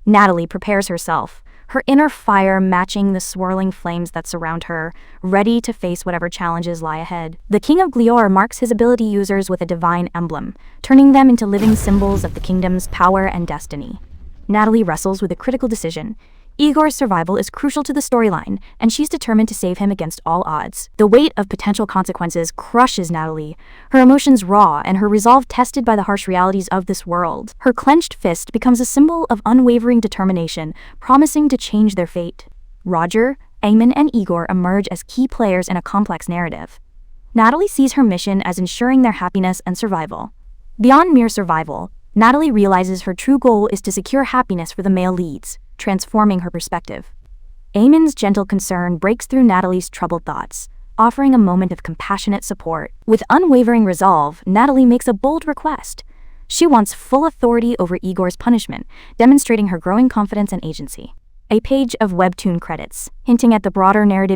Natalie prepares herself, her inner fire matching the swirling flames that surround her, ready to face whatever challenges lie ahead. The King of Glior marks his ability users with a divine emblem, turning them into living symbols of the kingdom's power and destiny. Natalie wrestles with a critical decision. Igor's survival is crucial to the storyline, and she's determined to save him against all odds. The weight of potential consequences crushes Natalie, her emotions raw and her resolve tested by the harsh realities of this world. Her clenched fist becomes a symbol of unwavering determination, promising to change their fate. Roger, Amon, and Igor emerge as key players in a complex narrative. Natalie sees her mission as ensuring their happiness and survival. Beyond mere survival, Natalie realizes her true goal is to secure happiness for the male leads, transforming her perspective. Amon's gentle concern breaks through Natalie's troubled thoughts, offering a moment of compassionate support. With unwavering resolve, Natalie makes a bold request. She wants full authority over Igor's punishment, demonstrating her growing confidence and agency. A page of webtoon credits, hinting at the broader narrative